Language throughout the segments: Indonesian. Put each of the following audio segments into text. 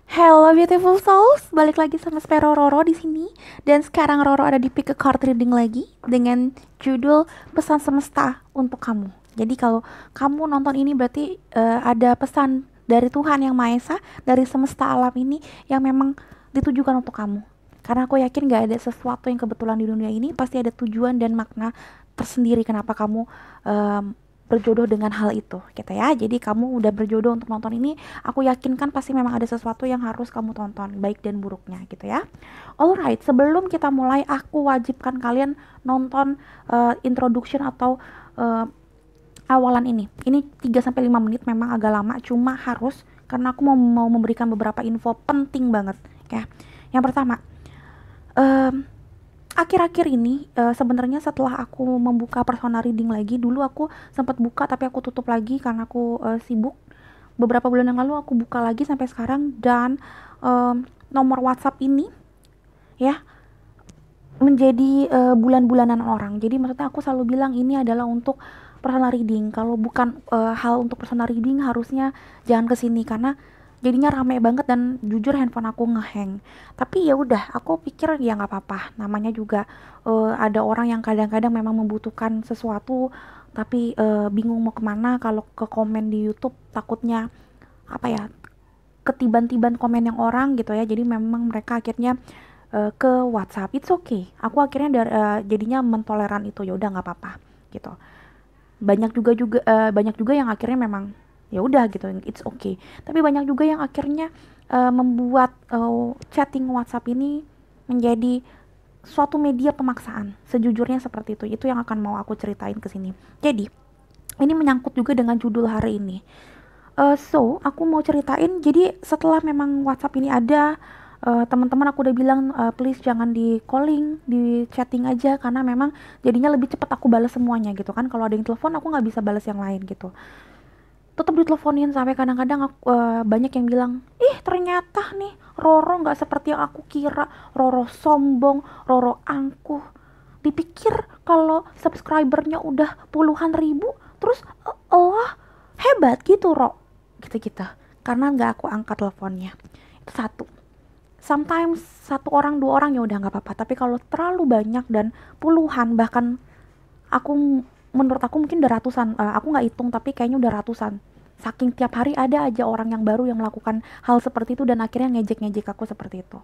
Hello beautiful souls, balik lagi sama Spero Roro di sini. Dan sekarang Roro ada di pick a card reading lagi dengan judul Pesan Semesta untuk kamu. Jadi kalau kamu nonton ini berarti ada pesan dari Tuhan Yang Maha Esa, dari semesta alam ini yang memang ditujukan untuk kamu. Karena aku yakin gak ada sesuatu yang kebetulan di dunia ini, pasti ada tujuan dan makna tersendiri kenapa kamu berjodoh dengan hal itu gitu ya. Jadi kamu udah berjodoh untuk nonton ini, aku yakin kan pasti memang ada sesuatu yang harus kamu tonton, baik dan buruknya gitu ya. Alright, sebelum kita mulai, aku wajibkan kalian nonton introduction atau uh, awalan ini. Ini 3-5 menit, memang agak lama, cuma harus karena aku mau memberikan beberapa info penting banget ya. Yang pertama, um, akhir-akhir ini sebenarnya setelah aku membuka personal reading lagi, dulu aku sempat buka tapi aku tutup lagi karena aku sibuk. Beberapa bulan yang lalu aku buka lagi sampai sekarang, dan nomor WhatsApp ini ya menjadi bulan-bulanan orang. Jadi maksudnya aku selalu bilang ini adalah untuk personal reading. Kalau bukan hal untuk personal reading, harusnya jangan kesini karena jadinya rame banget dan jujur handphone aku ngehang. Tapi ya udah, aku pikir ya nggak apa-apa. Namanya juga ada orang yang kadang-kadang memang membutuhkan sesuatu tapi bingung mau kemana. Kalau ke komen di YouTube takutnya apa ya, ketiban-tiban komen yang orang gitu ya. Jadi memang mereka akhirnya ke WhatsApp. It's okay. Aku akhirnya jadinya mentoleran itu, ya udah nggak apa-apa gitu. Banyak juga yang akhirnya memang ya udah gitu, it's okay. Tapi banyak juga yang akhirnya membuat chatting WhatsApp ini menjadi suatu media pemaksaan. Sejujurnya seperti itu. Itu yang akan mau aku ceritain ke sini. Jadi, ini menyangkut juga dengan judul hari ini. So, aku mau ceritain, jadi setelah memang WhatsApp ini ada, teman-teman aku udah bilang, please jangan di calling, di chatting aja, karena memang jadinya lebih cepat aku balas semuanya gitu kan. Kalau ada yang telepon aku nggak bisa balas yang lain gitu. Tetap diteleponin sampai kadang-kadang banyak yang bilang, ih ternyata nih Roro nggak seperti yang aku kira, Roro sombong, Roro angkuh. Dipikir kalau subscribernya udah puluhan ribu, terus Allah hebat gitu Ro, gitu-gitu. Karena nggak aku angkat teleponnya. Itu satu. Sometimes satu orang dua orang ya udah nggak apa-apa, tapi kalau terlalu banyak dan puluhan, bahkan aku menurut aku mungkin udah ratusan, aku nggak hitung tapi kayaknya udah ratusan, saking tiap hari ada aja orang yang baru yang melakukan hal seperti itu dan akhirnya ngejek-ngejek aku seperti itu.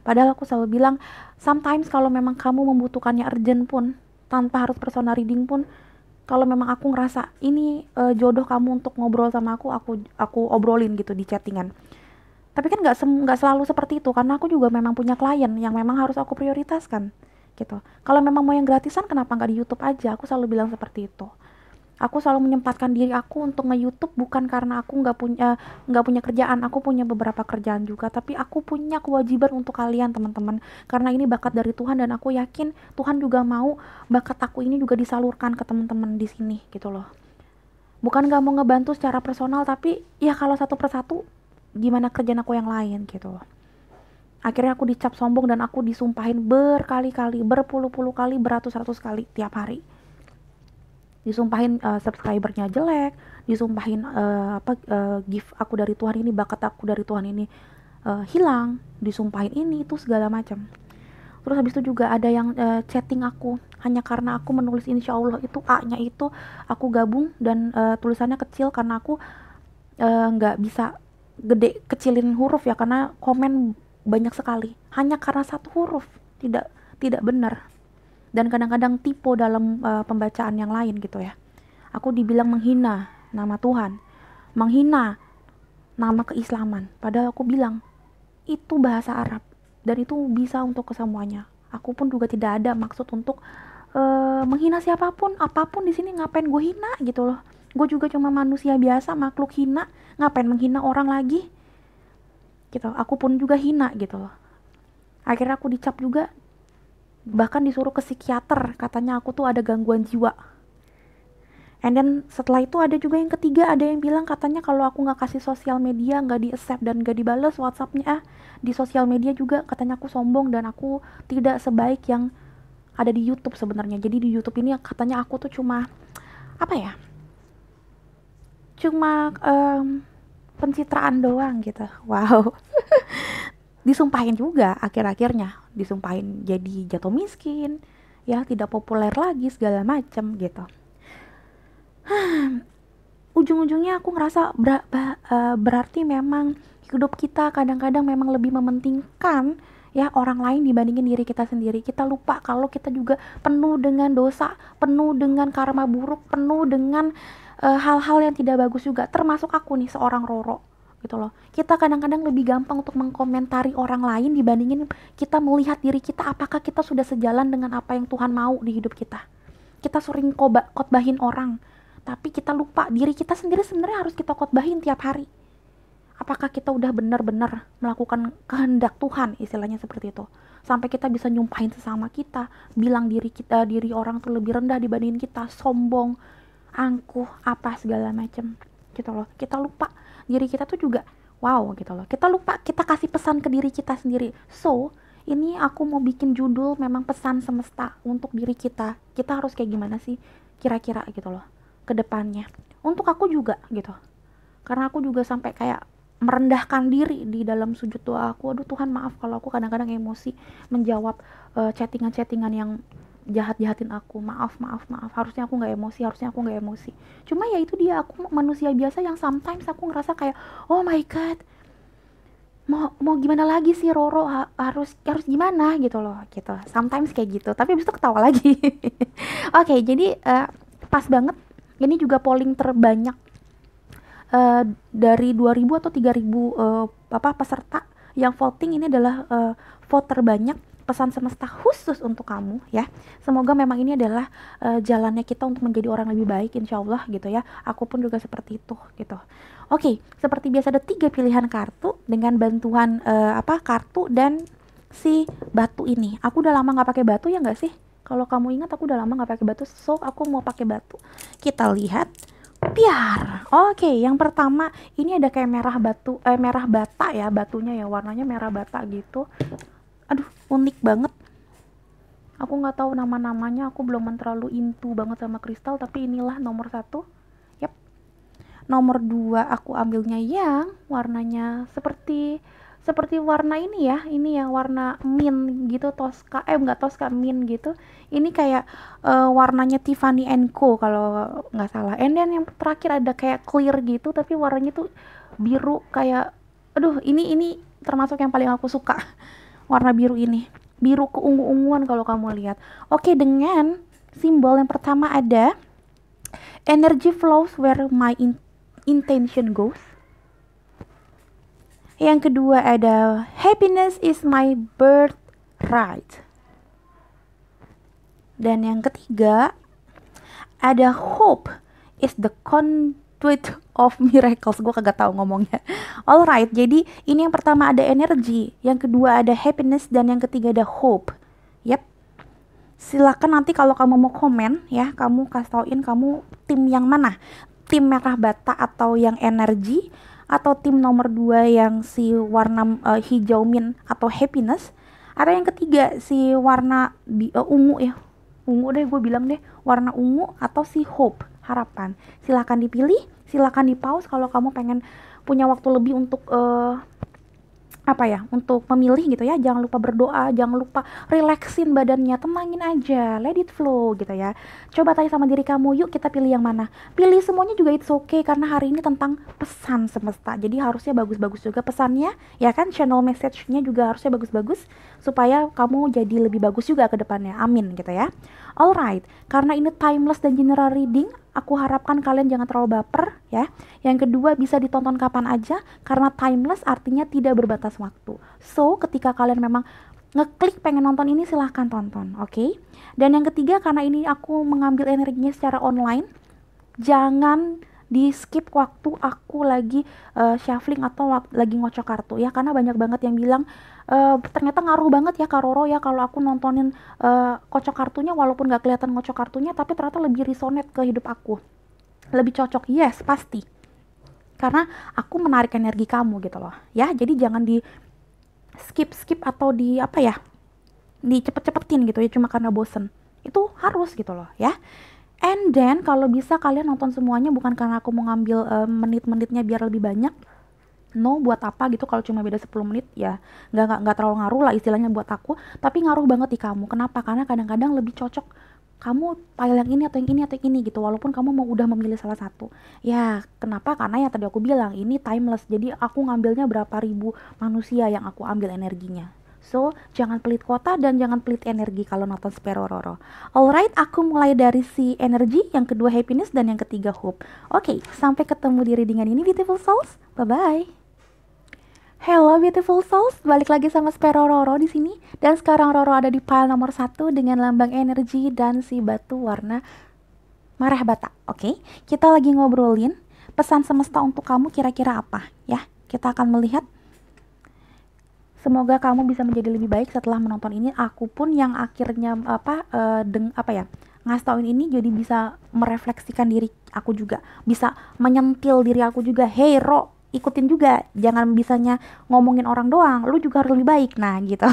Padahal aku selalu bilang, sometimes kalau memang kamu membutuhkannya urgent pun, tanpa harus personal reading pun, kalau memang aku ngerasa ini jodoh kamu untuk ngobrol sama aku obrolin gitu di chattingan. Tapi kan nggak selalu seperti itu, karena aku juga memang punya klien yang memang harus aku prioritaskan gitu. Kalau memang mau yang gratisan, kenapa nggak di YouTube aja? Aku selalu bilang seperti itu. Aku selalu menyempatkan diri aku untuk nge-YouTube bukan karena aku nggak punya kerjaan. Aku punya beberapa kerjaan juga, tapi aku punya kewajiban untuk kalian teman-teman, karena ini bakat dari Tuhan dan aku yakin Tuhan juga mau bakat aku ini juga disalurkan ke teman-teman di sini gitu loh. Bukan nggak mau ngebantu secara personal, tapi ya kalau satu persatu gimana kerjaan aku yang lain gitu loh. Akhirnya aku dicap sombong dan aku disumpahin berkali-kali, berpuluh-puluh kali, beratus-ratus kali tiap hari. Disumpahin subscribernya jelek, disumpahin gift aku dari Tuhan ini, bakat aku dari Tuhan ini hilang, disumpahin ini itu segala macam. Terus habis itu juga ada yang chatting aku hanya karena aku menulis insya Allah itu A-nya itu aku gabung dan tulisannya kecil karena aku nggak bisa gede kecilin huruf ya, karena komen banyak sekali hanya karena satu huruf tidak tidak benar, dan kadang-kadang tipe dalam pembacaan yang lain gitu ya. Aku dibilang menghina nama Tuhan, menghina nama keislaman, padahal aku bilang itu bahasa Arab dan itu bisa untuk kesemuanya. Aku pun juga tidak ada maksud untuk menghina siapapun, apapun di sini. Ngapain gue hina gitu loh? Gue juga cuma manusia biasa, makhluk hina. Ngapain menghina orang lagi? Gitu. Aku pun juga hina gitu loh. Akhirnya aku dicap juga, bahkan disuruh ke psikiater, katanya aku tuh ada gangguan jiwa. And then setelah itu ada juga yang ketiga, ada yang bilang katanya kalau aku nggak kasih sosial media, nggak di accept dan nggak dibales WhatsAppnya di sosial media juga, katanya aku sombong dan aku tidak sebaik yang ada di YouTube sebenarnya. Jadi di YouTube ini katanya aku tuh cuma apa ya, cuma pencitraan doang gitu. Wow. disumpahin juga akhir-akhirnya, disumpahin jadi jatuh miskin, ya tidak populer lagi segala macam gitu. Ujung-ujungnya aku ngerasa berarti memang hidup kita kadang-kadang memang lebih mementingkan ya orang lain dibandingin diri kita sendiri. Kita lupa kalau kita juga penuh dengan dosa, penuh dengan karma buruk, penuh dengan hal-hal yang tidak bagus juga, termasuk aku nih seorang Roro gitu loh. Kita kadang-kadang lebih gampang untuk mengkomentari orang lain dibandingin kita melihat diri kita, apakah kita sudah sejalan dengan apa yang Tuhan mau di hidup kita. Kita sering khotbahin orang, tapi kita lupa diri kita sendiri sebenarnya harus kita khotbahin tiap hari. Apakah kita udah benar-benar melakukan kehendak Tuhan, istilahnya seperti itu. Sampai kita bisa nyumpahin sesama kita, bilang diri orang tuh lebih rendah dibandingin kita, sombong, angkuh, apa segala macem gitu loh. Kita lupa diri kita tuh juga wow gitu loh. Kita lupa kita kasih pesan ke diri kita sendiri. So, ini aku mau bikin judul memang pesan semesta untuk diri kita. Kita harus kayak gimana sih kira-kira gitu loh ke depannya. Untuk aku juga gitu. Karena aku juga sampai kayak merendahkan diri di dalam sujud doa aku. Aduh Tuhan, maaf kalau aku kadang-kadang emosi menjawab chattingan-chattingan yang jahat-jahatin aku. Maaf. Harusnya aku nggak emosi. Cuma ya itu dia, aku manusia biasa yang sometimes aku ngerasa kayak, oh my god, mau gimana lagi sih Roro, harus gimana gitu loh gitu. Sometimes kayak gitu. Tapi abis itu ketawa lagi. Oke, jadi pas banget. Ini juga polling terbanyak dari 2000 atau 3000 peserta yang voting. Ini adalah vote terbanyak pesan semesta khusus untuk kamu ya. Semoga memang ini adalah jalannya kita untuk menjadi orang lebih baik, insya Allah gitu ya. Aku pun juga seperti itu gitu. Oke, seperti biasa ada 3 pilihan kartu dengan bantuan kartu dan si batu ini. Aku udah lama nggak pakai batu ya nggak sih? Kalau kamu ingat aku udah lama nggak pakai batu, so aku mau pakai batu. Kita lihat. Piar. Oke, yang pertama ini ada kayak merah bata ya, batunya ya, warnanya merah bata gitu. Aduh, unik banget. Aku nggak tahu nama-namanya, aku belum terlalu into banget sama kristal, tapi inilah nomor 1. Yap. Nomor 2 aku ambilnya yang warnanya seperti warna ini ya warna mint gitu, nggak Tosca, mint gitu. Ini kayak warnanya Tiffany & Co kalau nggak salah. And then yang terakhir ada kayak clear gitu tapi warnanya tuh biru kayak, aduh ini termasuk yang paling aku suka. Warna biru ini, biru keungu-unguan kalau kamu lihat. Oke, dengan simbol yang pertama ada energy flows where my intention goes. Yang kedua ada happiness is my birthright. Dan yang ketiga ada hope is the conduit of miracles. Gue kagak tahu ngomongnya. Alright, jadi ini yang pertama ada energy, yang kedua ada happiness, dan yang ketiga ada hope. Yap. Silakan nanti kalau kamu mau komen ya, kamu kasih tauin kamu tim yang mana, tim merah bata atau yang energy, atau tim nomor 2 yang si warna hijau mint atau happiness, atau yang ketiga si warna ungu ya, ungu deh gue bilang deh, warna ungu atau si hope, harapan. Silakan dipilih, silakan di pause kalau kamu pengen punya waktu lebih untuk untuk memilih gitu ya. Jangan lupa berdoa, jangan lupa relaxin badannya, tenangin aja, let it flow gitu ya. Coba tanya sama diri kamu, yuk kita pilih yang mana. Pilih semuanya juga it's okay, karena hari ini tentang pesan semesta, jadi harusnya bagus-bagus juga pesannya ya kan. Channel message-nya juga harusnya bagus-bagus supaya kamu jadi lebih bagus juga ke depannya, amin gitu ya. Alright, karena ini timeless dan general reading, aku harapkan kalian jangan terlalu baper ya. Yang kedua, bisa ditonton kapan aja karena timeless artinya tidak berbatas waktu. So, ketika kalian memang ngeklik pengen nonton ini, silahkan tonton, oke? Dan yang ketiga, karena ini aku mengambil energinya secara online, jangan di skip waktu aku lagi shuffling atau lagi ngocok kartu ya, karena banyak banget yang bilang ternyata ngaruh banget ya Kak Roro ya kalau aku nontonin kocok kartunya, walaupun gak kelihatan ngocok kartunya tapi ternyata lebih resonate ke hidup aku, lebih cocok. Yes, pasti, karena aku menarik energi kamu gitu loh ya. Jadi jangan di skip atau di di cepet-cepetin gitu ya cuma karena bosen. Itu harus gitu loh ya. And then kalau bisa kalian nonton semuanya, bukan karena aku mau ngambil menit-menitnya biar lebih banyak, no buat apa gitu, kalau cuma beda 10 menit ya nggak terlalu ngaruh lah istilahnya buat aku, tapi ngaruh banget di kamu. Kenapa? Karena kadang-kadang lebih cocok kamu file yang ini atau yang ini atau yang ini gitu, walaupun kamu mau udah memilih salah satu. Ya kenapa? Karena yang tadi aku bilang ini timeless, jadi aku ngambilnya berapa ribu manusia yang aku ambil energinya. So, jangan pelit kuota dan jangan pelit energi kalau nonton Sperororo. Alright, aku mulai dari si energi, yang kedua happiness, dan yang ketiga hope. Oke, sampai ketemu di readingan ini, beautiful souls. Bye-bye. Hello beautiful souls, balik lagi sama Sperororo di sini. Dan sekarang Roro ada di pile nomor 1 dengan lambang energi dan si batu warna marah bata. Oke, kita lagi ngobrolin pesan semesta untuk kamu kira-kira apa ya. Kita akan melihat. Semoga kamu bisa menjadi lebih baik setelah menonton ini. Aku pun yang akhirnya ngasih tauin ini jadi bisa merefleksikan diri aku juga, bisa menyentil diri aku juga. Hey Ro, ikutin juga, jangan bisanya ngomongin orang doang, lu juga harus lebih baik. Nah gitu.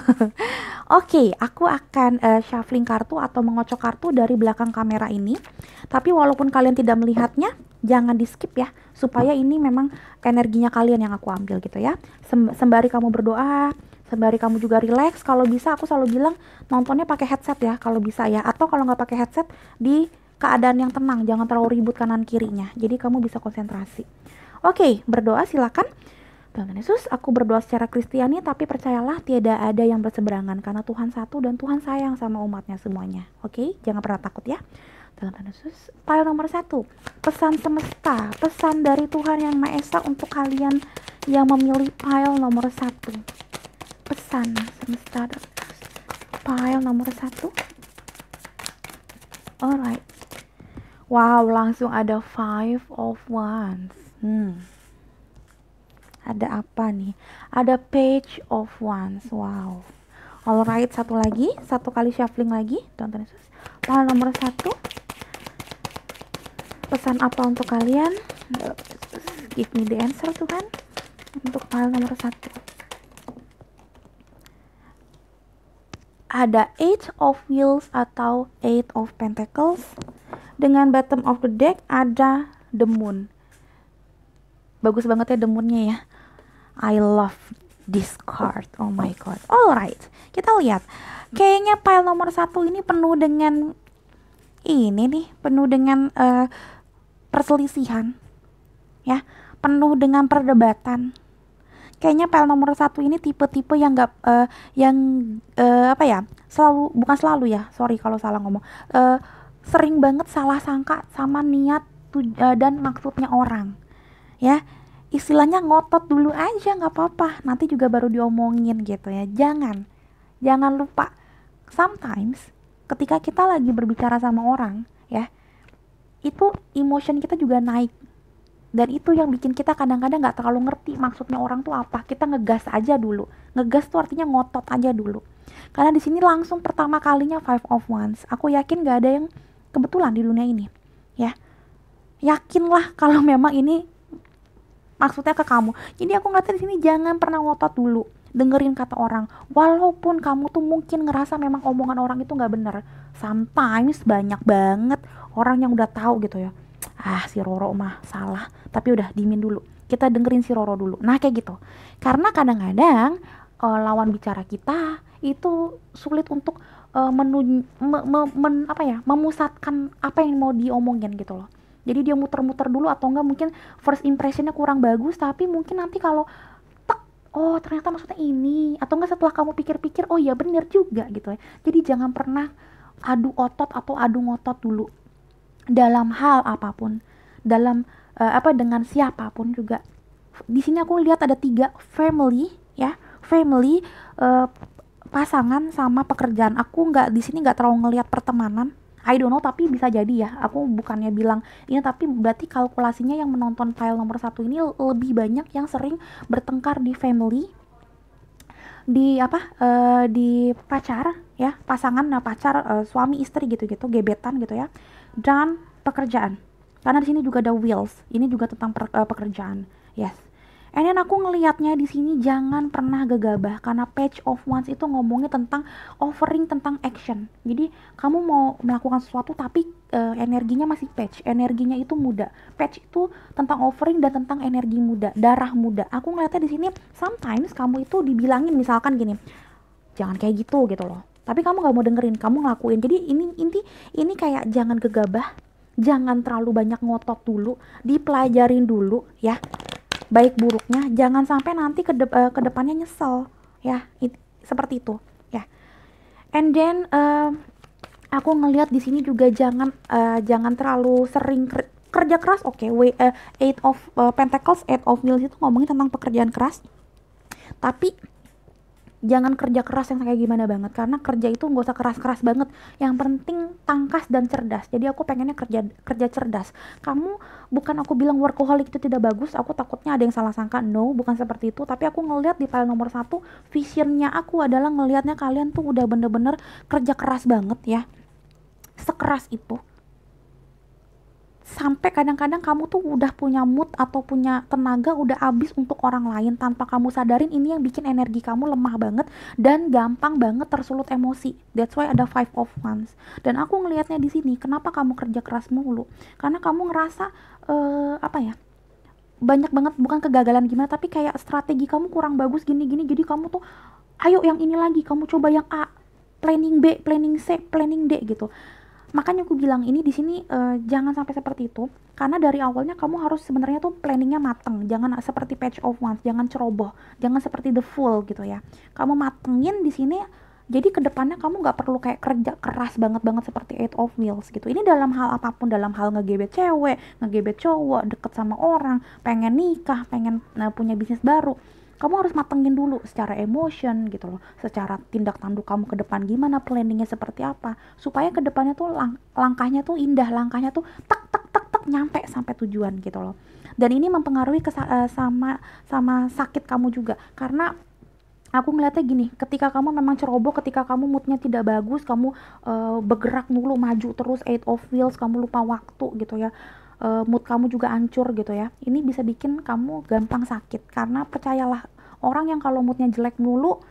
Oke, aku akan shuffling kartu atau mengocok kartu dari belakang kamera ini. Tapi walaupun kalian tidak melihatnya, jangan di skip ya, supaya ini memang energinya kalian yang aku ambil gitu ya. Sembari kamu berdoa, sembari kamu juga relax. Kalau bisa aku selalu bilang nontonnya pakai headset ya, kalau bisa ya. Atau kalau nggak pakai headset, di keadaan yang tenang, jangan terlalu ribut kanan kirinya. Jadi kamu bisa konsentrasi. Oke, berdoa silakan. Tuhan Yesus, aku berdoa secara Kristiani, tapi percayalah tiada ada yang berseberangan, karena Tuhan satu dan Tuhan sayang sama umatnya semuanya. Oke, jangan pernah takut ya. Tuhan Yesus, pile nomor 1, pesan semesta, pesan dari Tuhan Yang Maha Esa untuk kalian yang memilih pile nomor 1. Pesan semesta, pile nomor 1. Alright. Wow, langsung ada 5 of Wands. Ada apa nih? Ada Page of Wands. Wow. Alright, satu lagi, satu kali shuffling lagi. Tuhan Yesus, pile nomor 1. Pesan apa untuk kalian? Give me the answer Tuhan. Untuk pile nomor 1. Ada 8 of Wheels atau 8 of Pentacles. Dengan bottom of the deck ada the Moon. Bagus banget ya the Moon-nya ya. I love this card. Oh my god. Alright, kita lihat. Kayaknya pile nomor 1 ini penuh dengan ini nih, penuh dengan perselisihan ya, penuh dengan perdebatan. Kayaknya pile nomor 1 ini tipe-tipe yang nggak selalu, bukan selalu ya, sorry kalau salah ngomong, sering banget salah sangka sama niat dan maksudnya orang ya. Istilahnya ngotot dulu aja nggak apa-apa, nanti juga baru diomongin gitu ya. Jangan lupa, sometimes ketika kita lagi berbicara sama orang ya, itu emotion kita juga naik, dan itu yang bikin kita kadang-kadang nggak terlalu ngerti maksudnya orang tuh apa. Kita ngegas aja dulu. Ngegas tuh artinya ngotot aja dulu. Karena di sini langsung pertama kalinya 5 of Wands. Aku yakin nggak ada yang kebetulan di dunia ini ya. Yakinlah kalau memang ini maksudnya ke kamu. Jadi aku ngeliatnya di sini, jangan pernah ngotot dulu. Dengerin kata orang, walaupun kamu tuh mungkin ngerasa memang omongan orang itu nggak bener. Sometimes banyak banget orang yang udah tahu gitu ya, si Roro mah salah, tapi udah dimin dulu, kita dengerin si Roro dulu. Nah kayak gitu, karena kadang-kadang lawan bicara kita itu sulit untuk memusatkan apa yang mau diomongin gitu loh. Jadi dia muter-muter dulu, atau enggak mungkin first impressionnya kurang bagus, tapi mungkin nanti kalau oh ternyata maksudnya ini, atau enggak setelah kamu pikir-pikir, oh ya bener juga gitu ya. Jadi jangan pernah adu otot atau adu ngotot dulu dalam hal apapun, dalam dengan siapapun juga. Di sini aku lihat ada 3 family ya, family, pasangan sama pekerjaan. Aku di sini nggak terlalu ngelihat pertemanan. I don't know, tapi bisa jadi ya. Aku bukannya bilang ini, tapi berarti kalkulasinya yang menonton file nomor 1 ini lebih banyak yang sering bertengkar di family, di di pacar ya, pasangan, pacar, suami istri gitu-gitu, gebetan gitu ya, dan pekerjaan. Karena di sini juga ada wheels. Ini juga tentang pekerjaan. Yes. And then aku ngelihatnya di sini jangan pernah gegabah karena Page of Wands itu ngomongnya tentang offering, tentang action. Jadi kamu mau melakukan sesuatu tapi energinya masih Page, energinya itu muda. Page itu tentang offering dan tentang energi muda, darah muda. Aku ngeliatnya di sini sometimes kamu itu dibilangin misalkan gini, jangan kayak gitu loh. Tapi kamu nggak mau dengerin, kamu ngelakuin. Jadi ini kayak jangan gegabah, jangan terlalu banyak ngotot dulu, dipelajarin dulu ya baik buruknya, jangan sampai nanti ke depannya nyesel ya, seperti itu ya. And then aku ngelihat di sini juga jangan terlalu sering kerja keras. Oke, Eight of Pentacles, Eight of Wheels itu ngomongin tentang pekerjaan keras, tapi jangan kerja keras yang kayak gimana banget, karena kerja itu nggak usah keras-keras banget, yang penting tangkas dan cerdas. Jadi aku pengennya kerja cerdas. Kamu, bukan aku bilang workaholic itu tidak bagus, aku takutnya ada yang salah sangka, no, bukan seperti itu. Tapi aku ngelihat di file nomor 1, visionnya aku adalah ngelihatnya kalian tuh udah bener-bener kerja keras banget ya, sekeras itu sampai kadang-kadang kamu tuh udah punya mood atau punya tenaga udah habis untuk orang lain, tanpa kamu sadarin ini yang bikin energi kamu lemah banget dan gampang banget tersulut emosi. That's why ada Five of Wands. Dan aku ngelihatnya di sini, kenapa kamu kerja keras mulu? Karena kamu ngerasa apa ya? Banyak banget, bukan kegagalan gimana, tapi kayak strategi kamu kurang bagus gini-gini. Jadi kamu tuh ayo yang ini lagi, kamu coba yang A, planning B, planning C, planning D gitu. Makanya aku bilang ini di sini jangan sampai seperti itu, karena dari awalnya kamu harus sebenarnya tuh planningnya mateng, jangan seperti Page of Wands, jangan ceroboh, jangan seperti the Fool gitu ya. Kamu matengin di sini, jadi kedepannya kamu nggak perlu kayak kerja keras banget seperti Eight of Wheels gitu. Ini dalam hal apapun, dalam hal ngegebet cewek, ngegebet cowok, deket sama orang, pengen nikah, pengen punya bisnis baru, kamu harus matengin dulu secara emotion gitu loh, secara tindak tanduk kamu ke depan gimana, planningnya seperti apa, supaya ke depannya tuh langkahnya tuh indah, langkahnya tuh tak tak tak tak nyampe sampai tujuan gitu loh. Dan ini mempengaruhi sama sakit kamu juga, karena aku ngeliatnya gini, ketika kamu memang ceroboh, ketika kamu moodnya tidak bagus, kamu bergerak mulu, maju terus, Eight of Wheels, kamu lupa waktu gitu ya, mood kamu juga hancur gitu ya, ini bisa bikin kamu gampang sakit. Karena percayalah, orang yang kalau moodnya jelek mulu,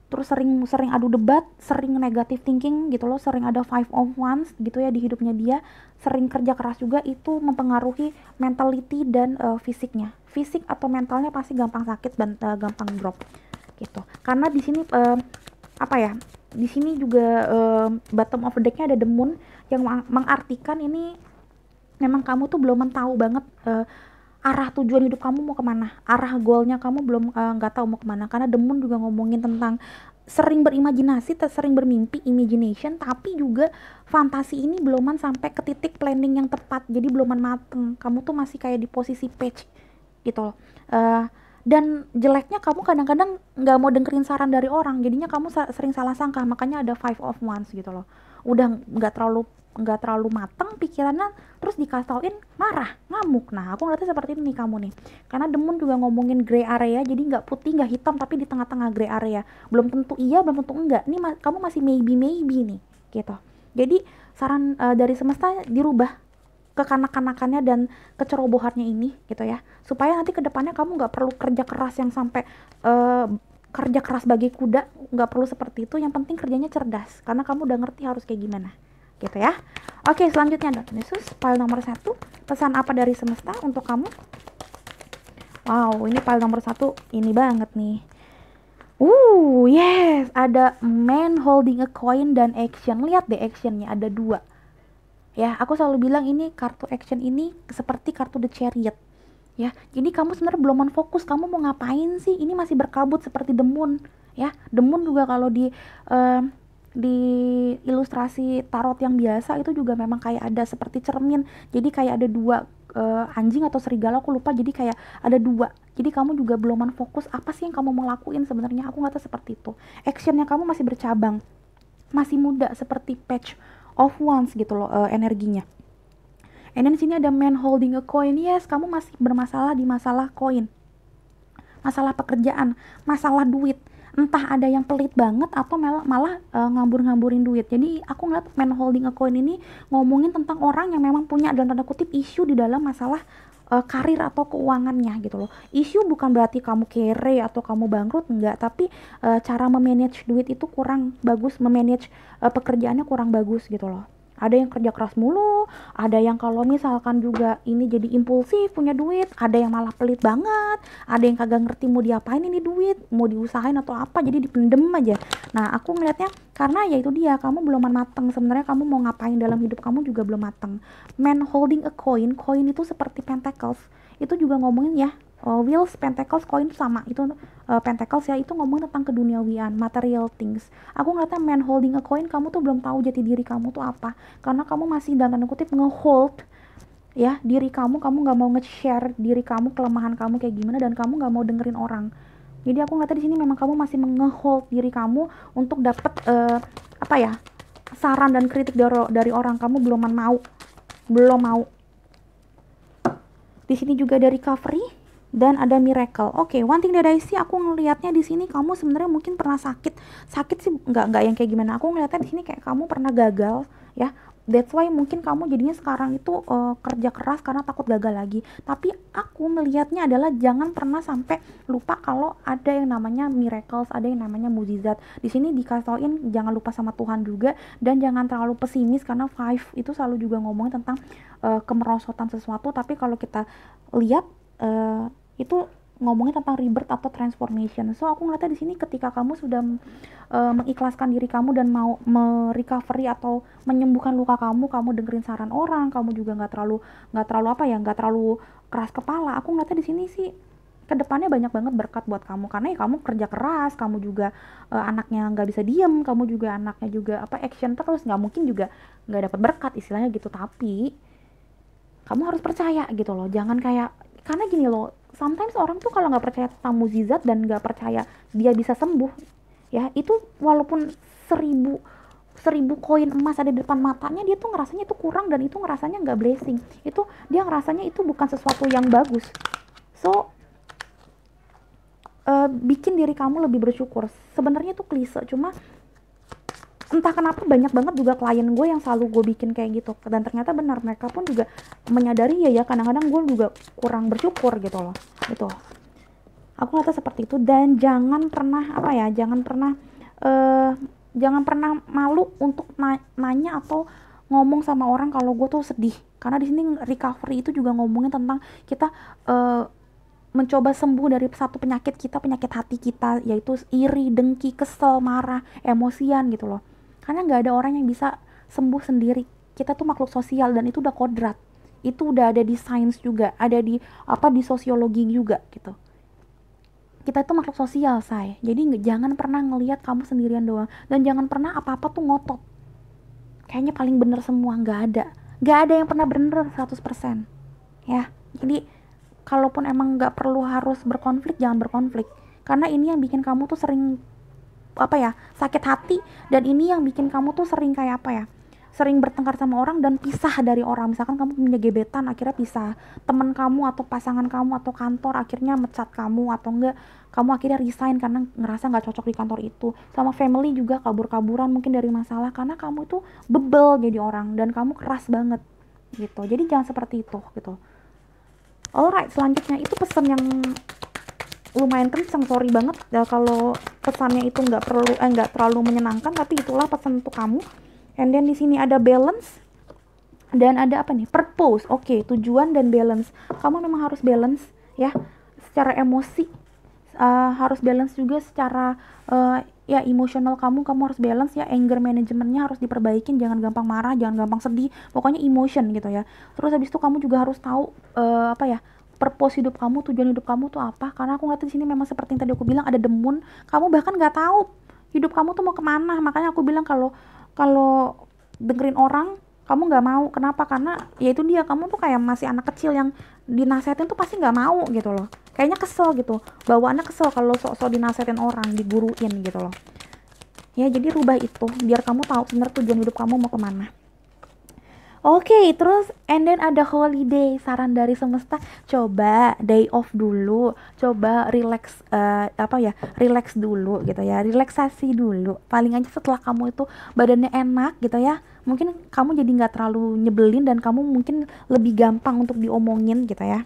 terus sering adu debat, sering negative thinking gitu loh, sering ada Five of Wands gitu ya di hidupnya dia, sering kerja keras juga, itu mempengaruhi mentality dan fisiknya, fisik atau mentalnya pasti gampang sakit dan gampang drop gitu. Karena di sini apa ya, di sini juga bottom of the decknya ada the Moon, yang mengartikan ini memang kamu tuh belum tahu banget arah tujuan hidup kamu mau kemana, arah goalnya kamu belum nggak tahu mau kemana. Karena The Moon juga ngomongin tentang sering berimajinasi, sering bermimpi, imagination, tapi juga fantasi ini beluman sampai ke titik planning yang tepat, jadi beluman mateng. Kamu tuh masih kayak di posisi Page gitu loh. Dan jeleknya kamu kadang-kadang nggak mau dengerin saran dari orang, jadinya kamu sering salah sangka, makanya ada Five of Wands gitu loh. Udah nggak terlalu matang pikirannya, terus dikasih tauin marah, ngamuk. Nah aku ngeliatnya seperti ini nih kamu nih, karena Demun juga ngomongin gray area, jadi nggak putih nggak hitam, tapi di tengah-tengah gray area, belum tentu iya belum tentu enggak, ini kamu masih maybe nih gitu. Jadi saran dari semesta dirubah kekanak-kanakannya dan kecerobohannya ini gitu ya, supaya nanti kedepannya kamu nggak perlu kerja keras yang sampai kerja keras bagi kuda, nggak perlu seperti itu. Yang penting kerjanya cerdas, karena kamu udah ngerti harus kayak gimana gitu ya. Oke, selanjutnya Dot Yesus, file nomor 1, pesan apa dari semesta untuk kamu? Wow, ini file nomor 1 ini banget nih. Yes, ada man holding a coin dan action. Lihat deh actionnya ada 2 ya. Aku selalu bilang ini kartu action ini seperti kartu The Chariot ya. Jadi kamu sebenarnya belum fokus kamu mau ngapain sih, ini masih berkabut seperti The Moon ya. The Moon juga kalau di ilustrasi tarot yang biasa itu juga memang kayak ada seperti cermin, jadi kayak ada 2 anjing atau serigala, aku lupa, jadi kayak ada 2. Jadi kamu juga belum fokus apa sih yang kamu mau lakuin sebenarnya. Aku nggak tahu seperti itu, actionnya kamu masih bercabang, masih muda seperti Page of Wands gitu loh energinya. And then sini ada man holding a coin. Yes, kamu masih bermasalah di masalah koin, masalah pekerjaan, masalah duit. Entah ada yang pelit banget atau malah ngambur-ngamburin duit. Jadi aku ngeliat man holding a coin ini ngomongin tentang orang yang memang punya dalam tanda kutip isu di dalam masalah karir atau keuangannya gitu loh. Isu bukan berarti kamu kere atau kamu bangkrut, enggak, tapi cara memanage duit itu kurang bagus, memanage pekerjaannya kurang bagus gitu loh. Ada yang kerja keras mulu, ada yang kalau misalkan juga ini jadi impulsif punya duit, ada yang malah pelit banget, ada yang kagak ngerti mau diapain ini duit, mau diusahain atau apa, jadi dipendem aja. Nah, aku ngelihatnya karena ya itu dia, kamu belum mateng sebenarnya, kamu mau ngapain dalam hidup kamu juga belum mateng. Man holding a coin, coin itu seperti pentacles, itu juga ngomongin ya, wheels, pentacles, coin sama itu, pentacles ya, itu ngomong tentang keduniawian, material things. Aku ngeliatnya man holding a coin, kamu tuh belum tahu jati diri kamu tuh apa, karena kamu masih dalam tanda kutip ngehold ya diri kamu, nggak mau nge-share diri kamu, kelemahan kamu kayak gimana, dan kamu nggak mau dengerin orang. Jadi aku ngeliatnya di sini memang kamu masih nge-hold diri kamu untuk dapet apa ya, saran dan kritik dari orang, kamu belum mau. Di sini juga ada recovery dan ada miracle. Oke, one thing that I see, aku ngelihatnya di sini kamu sebenarnya mungkin pernah sakit sih, nggak yang kayak gimana. Aku ngelihatnya di sini kayak kamu pernah gagal ya. That's why mungkin kamu jadinya sekarang itu kerja keras karena takut gagal lagi. Tapi aku melihatnya adalah jangan pernah sampai lupa kalau ada yang namanya miracles, ada yang namanya mukjizat. Di sini dikasih jangan lupa sama Tuhan juga, dan jangan terlalu pesimis karena five itu selalu juga ngomongin tentang kemerosotan sesuatu. Tapi kalau kita lihat itu ngomongin tentang rebirth atau transformation. So aku ngeliatnya di sini ketika kamu sudah mengikhlaskan diri kamu dan mau merecovery atau menyembuhkan luka kamu dengerin saran orang, kamu juga nggak terlalu keras kepala. Aku ngeliatnya di sini sih kedepannya banyak banget berkat buat kamu, karena ya kamu kerja keras, kamu juga anaknya nggak bisa diem, kamu juga anaknya juga action terus, nggak mungkin juga nggak dapat berkat istilahnya gitu. Tapi kamu harus percaya gitu loh, jangan kayak, karena gini loh, sometimes orang tuh kalau nggak percaya tentang mukjizat dan nggak percaya dia bisa sembuh ya, itu walaupun seribu koin emas ada di depan matanya, dia tuh ngerasanya itu kurang, dan itu ngerasanya nggak blessing, itu dia ngerasanya itu bukan sesuatu yang bagus. So bikin diri kamu lebih bersyukur. Sebenarnya itu klise, cuma entah kenapa banyak banget juga klien gue yang selalu gue bikin kayak gitu, dan ternyata benar, mereka pun juga menyadari ya kadang-kadang gue juga kurang bersyukur gitu loh. Gitu, aku ngeliatnya seperti itu. Dan jangan pernah jangan pernah malu untuk nanya atau ngomong sama orang kalau gue tuh sedih, karena di sini recovery itu juga ngomongin tentang kita mencoba sembuh dari satu penyakit hati kita, yaitu iri, dengki, kesel, marah, emosian gitu loh. Karena nggak ada orang yang bisa sembuh sendiri, kita tuh makhluk sosial, dan itu udah kodrat, itu udah ada di sains juga, ada di di sosiologi juga gitu. Kita itu makhluk sosial, say. Jadi jangan pernah ngelihat kamu sendirian doang, dan jangan pernah apa-apa tuh ngotot kayaknya paling bener semua. Nggak ada yang pernah bener 100% ya. Jadi kalaupun emang nggak perlu harus berkonflik, jangan berkonflik, karena ini yang bikin kamu tuh sering sakit hati, dan ini yang bikin kamu tuh sering sering bertengkar sama orang dan pisah dari orang. Misalkan kamu punya gebetan, akhirnya pisah, teman kamu atau pasangan kamu atau kantor akhirnya mecat kamu, atau enggak kamu akhirnya resign karena ngerasa nggak cocok di kantor itu. Sama family juga kabur-kaburan mungkin dari masalah karena kamu itu bebel jadi orang dan kamu keras banget gitu. Jadi jangan seperti itu gitu. Alright, selanjutnya itu pesan yang lumayan kenceng, sorry banget ya kalau pesannya itu nggak terlalu menyenangkan, tapi itulah pesan untuk kamu. And then di sini ada balance dan ada purpose. Oke, tujuan dan balance. Kamu memang harus balance ya secara emosi, harus balance juga secara ya emosional kamu harus balance ya. Anger managementnya harus diperbaikin, jangan gampang marah, jangan gampang sedih, pokoknya emotion gitu ya. Terus habis itu kamu juga harus tahu purpose hidup kamu, tujuan hidup kamu tuh apa. Karena aku ngeliat di sini memang seperti yang tadi aku bilang, ada demun, kamu bahkan nggak tahu hidup kamu tuh mau kemana. Makanya aku bilang kalau dengerin orang kamu nggak mau. Kenapa? Karena ya itu dia, kamu tuh kayak masih anak kecil yang dinasehatin tuh pasti nggak mau gitu loh, kayaknya kesel gitu, bawaannya kesel kalau sok-sok dinasehatin orang, diguruin gitu loh ya. Jadi rubah itu biar kamu tahu bener tujuan hidup kamu mau kemana. Oke, terus and then ada holiday, saran dari semesta, coba day off dulu, coba relax relax dulu gitu ya, relaksasi dulu. Paling aja setelah kamu itu badannya enak gitu ya, mungkin kamu jadi nggak terlalu nyebelin dan kamu mungkin lebih gampang untuk diomongin gitu ya.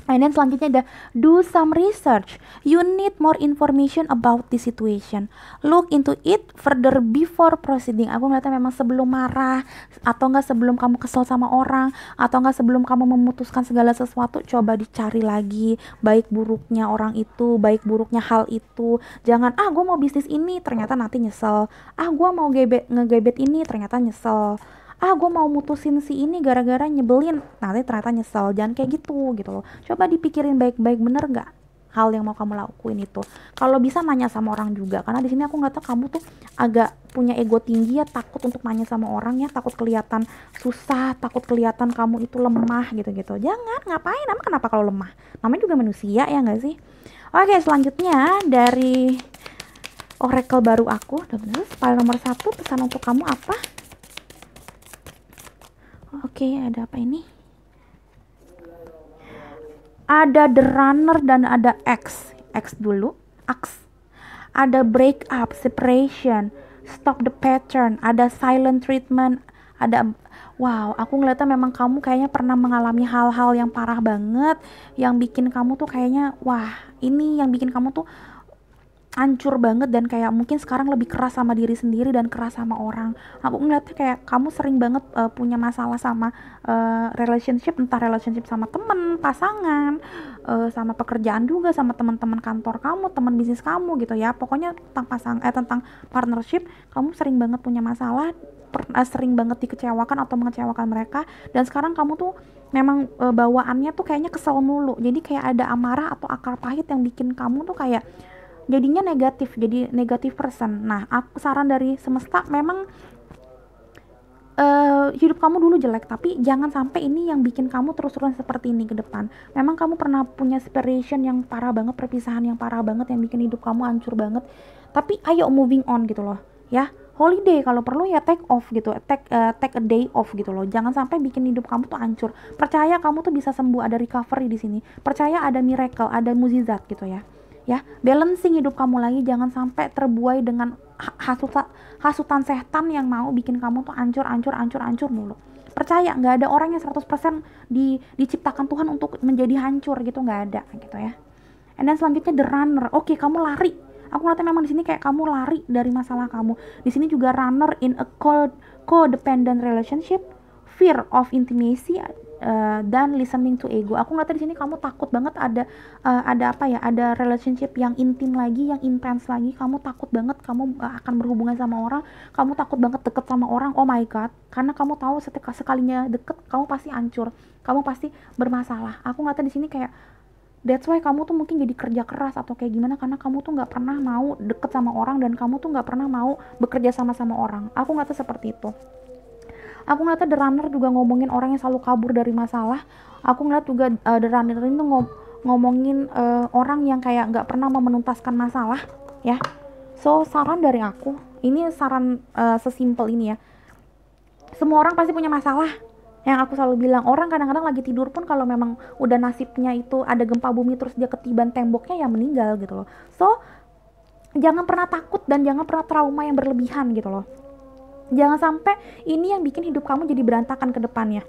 And then selanjutnya ada do some research. You need more information about the situation. Look into it further before proceeding. Aku ngeliatnya memang sebelum marah, atau enggak sebelum kamu kesel sama orang, atau enggak sebelum kamu memutuskan segala sesuatu, coba dicari lagi baik buruknya orang itu, baik buruknya hal itu. Jangan gue mau bisnis ini ternyata nanti nyesel. Gue mau ngegebet ini ternyata nyesel. Gue mau mutusin si ini gara-gara nyebelin, nanti ternyata nyesel. Jangan kayak gitu loh. Coba dipikirin baik-baik, bener nggak hal yang mau kamu lakuin itu. Kalau bisa nanya sama orang juga, karena di sini aku nggak tahu kamu tuh agak punya ego tinggi ya, takut untuk nanya sama orang ya, takut kelihatan susah, takut kelihatan kamu itu lemah gitu-gitu. Jangan, ngapain? Emang kenapa kalau lemah? Namanya juga manusia ya nggak sih? Oke, selanjutnya dari Oracle baru aku, file nomor 1, pesan untuk kamu apa? Oke, ada apa ini? Ada the runner dan ada X. X dulu. X. Ada break up, separation, stop the pattern, ada silent treatment, ada wow, aku ngeliatnya memang kamu kayaknya pernah mengalami hal-hal yang parah banget, yang bikin kamu tuh kayaknya ini yang bikin kamu tuh hancur banget, dan kayak mungkin sekarang lebih keras sama diri sendiri dan keras sama orang. Aku ngeliatnya kayak kamu sering banget punya masalah sama relationship, entah relationship sama temen, pasangan, sama pekerjaan juga, sama teman-teman kantor kamu, teman bisnis kamu gitu ya. Pokoknya tentang tentang partnership, kamu sering banget punya masalah, sering banget dikecewakan atau mengecewakan mereka, dan sekarang kamu tuh memang bawaannya tuh kayaknya kesel mulu. Jadi kayak ada amarah atau akar pahit yang bikin kamu tuh kayak jadinya negatif, jadi negatif person. Nah, aku saran dari semesta, memang hidup kamu dulu jelek, tapi jangan sampai ini yang bikin kamu terus-terusan seperti ini ke depan. Memang kamu pernah punya separation yang parah banget, perpisahan yang parah banget yang bikin hidup kamu hancur banget. Tapi ayo moving on gitu loh, ya. Holiday kalau perlu ya take off gitu, take a day off gitu loh. Jangan sampai bikin hidup kamu tuh hancur. Percaya kamu tuh bisa sembuh, ada recovery di sini. Percaya ada miracle, ada mukjizat gitu ya. Ya, balancing hidup kamu lagi, jangan sampai terbuai dengan hasutan setan yang mau bikin kamu tuh hancur mulu. Percaya, nggak ada orang yang 100% diciptakan Tuhan untuk menjadi hancur gitu, nggak ada gitu ya. And then selanjutnya the runner. Oke, kamu lari. Aku ngeliatnya memang di sini kayak kamu lari dari masalah kamu. Di sini juga runner in a codependent relationship, fear of intimacy, dan listening to ego. Aku ngeliatnya di sini kamu takut banget ada ada relationship yang intim lagi, yang intens lagi. Kamu takut banget kamu akan berhubungan sama orang. Kamu takut banget deket sama orang. Oh my god, karena kamu tahu sekalinya deket kamu pasti hancur, kamu pasti bermasalah. Aku ngeliatnya di sini kayak that's why kamu tuh mungkin jadi kerja keras atau kayak gimana, karena kamu tuh nggak pernah mau deket sama orang, dan kamu tuh nggak pernah mau bekerja sama orang. Aku ngeliatnya seperti itu. Aku ngeliatnya The Runner juga ngomongin orang yang selalu kabur dari masalah. Aku ngeliat juga The Runner ini tuh ngomongin orang yang kayak nggak pernah mau menuntaskan masalah ya. So saran dari aku, ini saran sesimpel ini ya. Semua orang pasti punya masalah. Yang aku selalu bilang, orang kadang-kadang lagi tidur pun kalau memang udah nasibnya itu ada gempa bumi terus dia ketiban temboknya, ya meninggal gitu loh. So jangan pernah takut dan jangan pernah trauma yang berlebihan gitu loh. Jangan sampai ini yang bikin hidup kamu jadi berantakan ke depannya.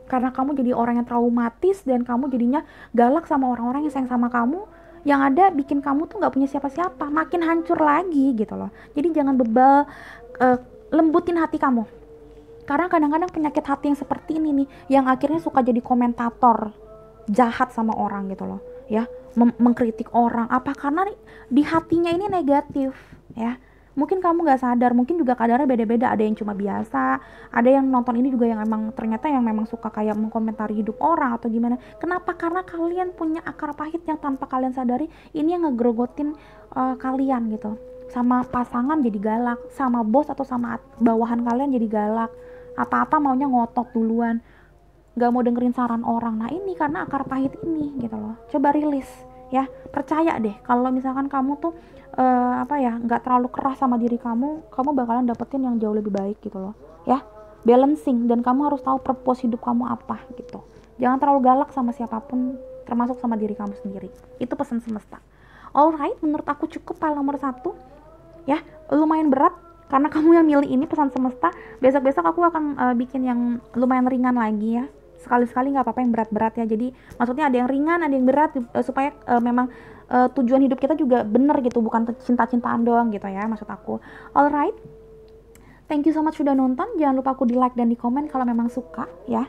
Karena kamu jadi orang yang traumatis dan kamu jadinya galak sama orang-orang yang sayang sama kamu, yang ada bikin kamu tuh gak punya siapa-siapa, makin hancur lagi gitu loh. Jadi jangan bebal, lembutin hati kamu. Karena kadang-kadang penyakit hati yang seperti ini nih, yang akhirnya suka jadi komentator jahat sama orang gitu loh ya, mengkritik orang, apa karena di hatinya ini negatif ya. Mungkin kamu gak sadar, mungkin juga kadarnya beda-beda, ada yang cuma biasa, ada yang nonton ini juga yang emang ternyata yang memang suka kayak mengkomentari hidup orang atau gimana. Kenapa? Karena kalian punya akar pahit yang tanpa kalian sadari, ini yang ngegrogotin kalian gitu. Sama pasangan jadi galak, sama bos atau sama bawahan kalian jadi galak, apa-apa maunya ngotot duluan, gak mau dengerin saran orang. Nah ini karena akar pahit ini gitu loh. Coba rilis ya, percaya deh kalau misalkan kamu tuh nggak terlalu keras sama diri kamu bakalan dapetin yang jauh lebih baik gitu loh ya. Balancing, dan kamu harus tahu purpose hidup kamu apa gitu. Jangan terlalu galak sama siapapun, termasuk sama diri kamu sendiri. Itu pesan semesta. Alright, menurut aku cukup file nomor 1 ya. Lumayan berat karena kamu yang milih ini pesan semesta. Besok-besok aku akan bikin yang lumayan ringan lagi ya, sekali-sekali nggak apa-apa yang berat-berat ya. Jadi maksudnya ada yang ringan, ada yang berat, supaya memang tujuan hidup kita juga bener gitu, bukan cinta-cintaan doang gitu ya maksud aku. Alright, thank you so much sudah nonton. Jangan lupa aku di like dan di komen kalau memang suka ya.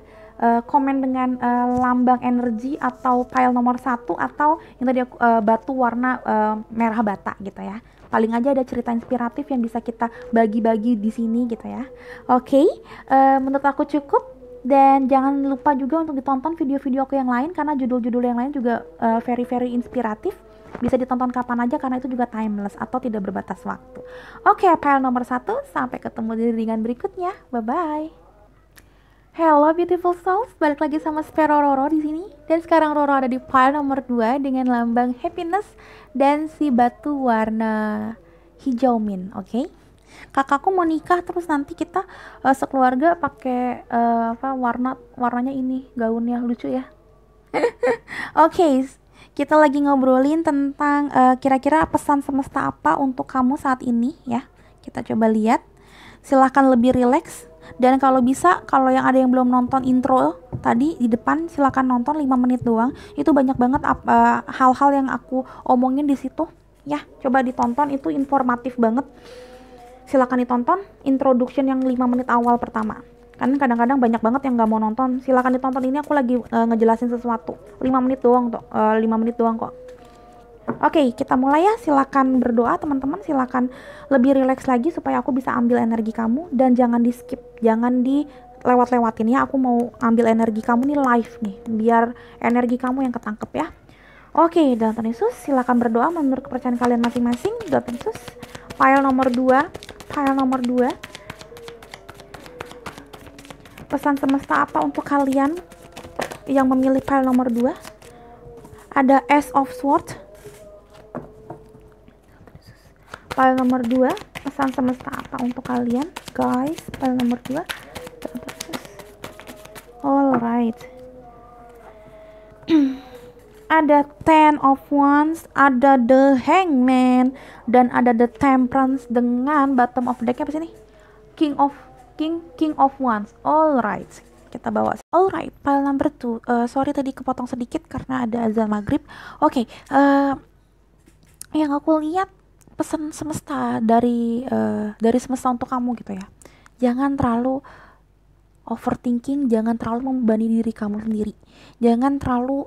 Komen dengan lambang energi atau pile nomor 1, atau yang tadi aku, batu warna merah bata gitu ya. Paling aja ada cerita inspiratif yang bisa kita bagi-bagi di sini gitu ya. Oke, menurut aku cukup. Dan jangan lupa juga untuk ditonton video-video aku yang lain, karena judul-judul yang lain juga very inspiratif. Bisa ditonton kapan aja karena itu juga timeless atau tidak berbatas waktu. Oke, pile nomor 1, sampai ketemu di readingan berikutnya. Bye-bye. Hello beautiful souls, balik lagi sama Spero Roro di sini. Dan sekarang Roro ada di pile nomor 2 dengan lambang happiness dan si batu warna hijau mint, oke? Kakakku mau nikah, terus nanti kita sekeluarga pakai warnanya ini, gaunnya lucu ya. Oke, kita lagi ngobrolin tentang kira-kira pesan semesta apa untuk kamu saat ini ya. Kita coba lihat. Silahkan lebih rileks. Dan kalau bisa, kalau yang ada yang belum nonton intro tadi di depan, silahkan nonton 5 menit doang. Itu banyak banget hal-hal yang aku omongin di situ ya. Coba ditonton, itu informatif banget. Silahkan ditonton introduction yang 5 menit awal pertama. Kan kadang-kadang banyak banget yang gak mau nonton. Silahkan ditonton, ini aku lagi ngejelasin sesuatu. 5 menit doang tuh, 5 menit doang kok. Oke, kita mulai ya. Silakan berdoa teman-teman, silakan lebih rileks lagi supaya aku bisa ambil energi kamu. Dan jangan di skip, jangan dilewat-lewatin ya. Aku mau ambil energi kamu nih live nih, biar energi kamu yang ketangkep ya. Oke, dalam Tuhan Yesus, silakan berdoa menurut kepercayaan kalian masing-masing. Dalam Tuhan Yesus, file nomor 2, pesan semesta apa untuk kalian yang memilih file nomor 2? Ada Ace of Swords. File nomor 2, pesan semesta apa untuk kalian guys? File nomor 2. Alright. Ada Ten of Wands, ada The Hangman, dan ada The Temperance dengan bottom of deck apa sih nih? King of Wands. Alright, kita bawa. Alright, file number 2. Sorry tadi kepotong sedikit karena ada azan maghrib. Oke, yang aku lihat pesan semesta dari semesta untuk kamu gitu ya. Jangan terlalu overthinking, jangan terlalu membebani diri kamu sendiri. Jangan terlalu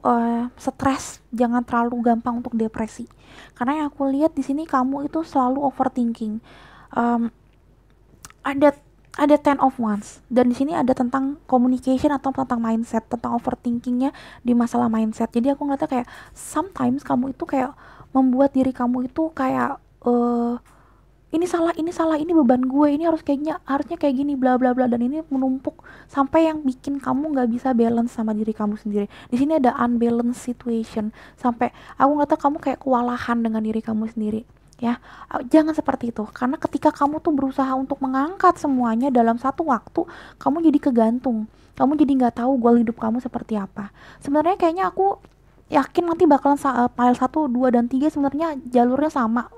stres, jangan terlalu gampang untuk depresi. Karena yang aku lihat di sini kamu itu selalu overthinking. Ada Ten of Wands, dan di sini ada tentang communication atau tentang mindset, tentang overthinkingnya di masalah mindset. Jadi aku ngeliatnya kayak sometimes kamu itu kayak membuat diri kamu itu kayak ini salah, ini beban gue, ini harusnya kayak gini, bla bla bla, dan ini menumpuk sampai yang bikin kamu nggak bisa balance sama diri kamu sendiri. Di sini ada unbalanced situation, sampai aku ngeliatnya kamu kayak kewalahan dengan diri kamu sendiri. Ya, jangan seperti itu, karena ketika kamu tuh berusaha untuk mengangkat semuanya dalam satu waktu, kamu jadi kegantung, kamu jadi nggak tahu goal hidup kamu seperti apa. Sebenarnya kayaknya aku yakin nanti bakalan file 1, 2, dan 3 sebenarnya jalurnya sama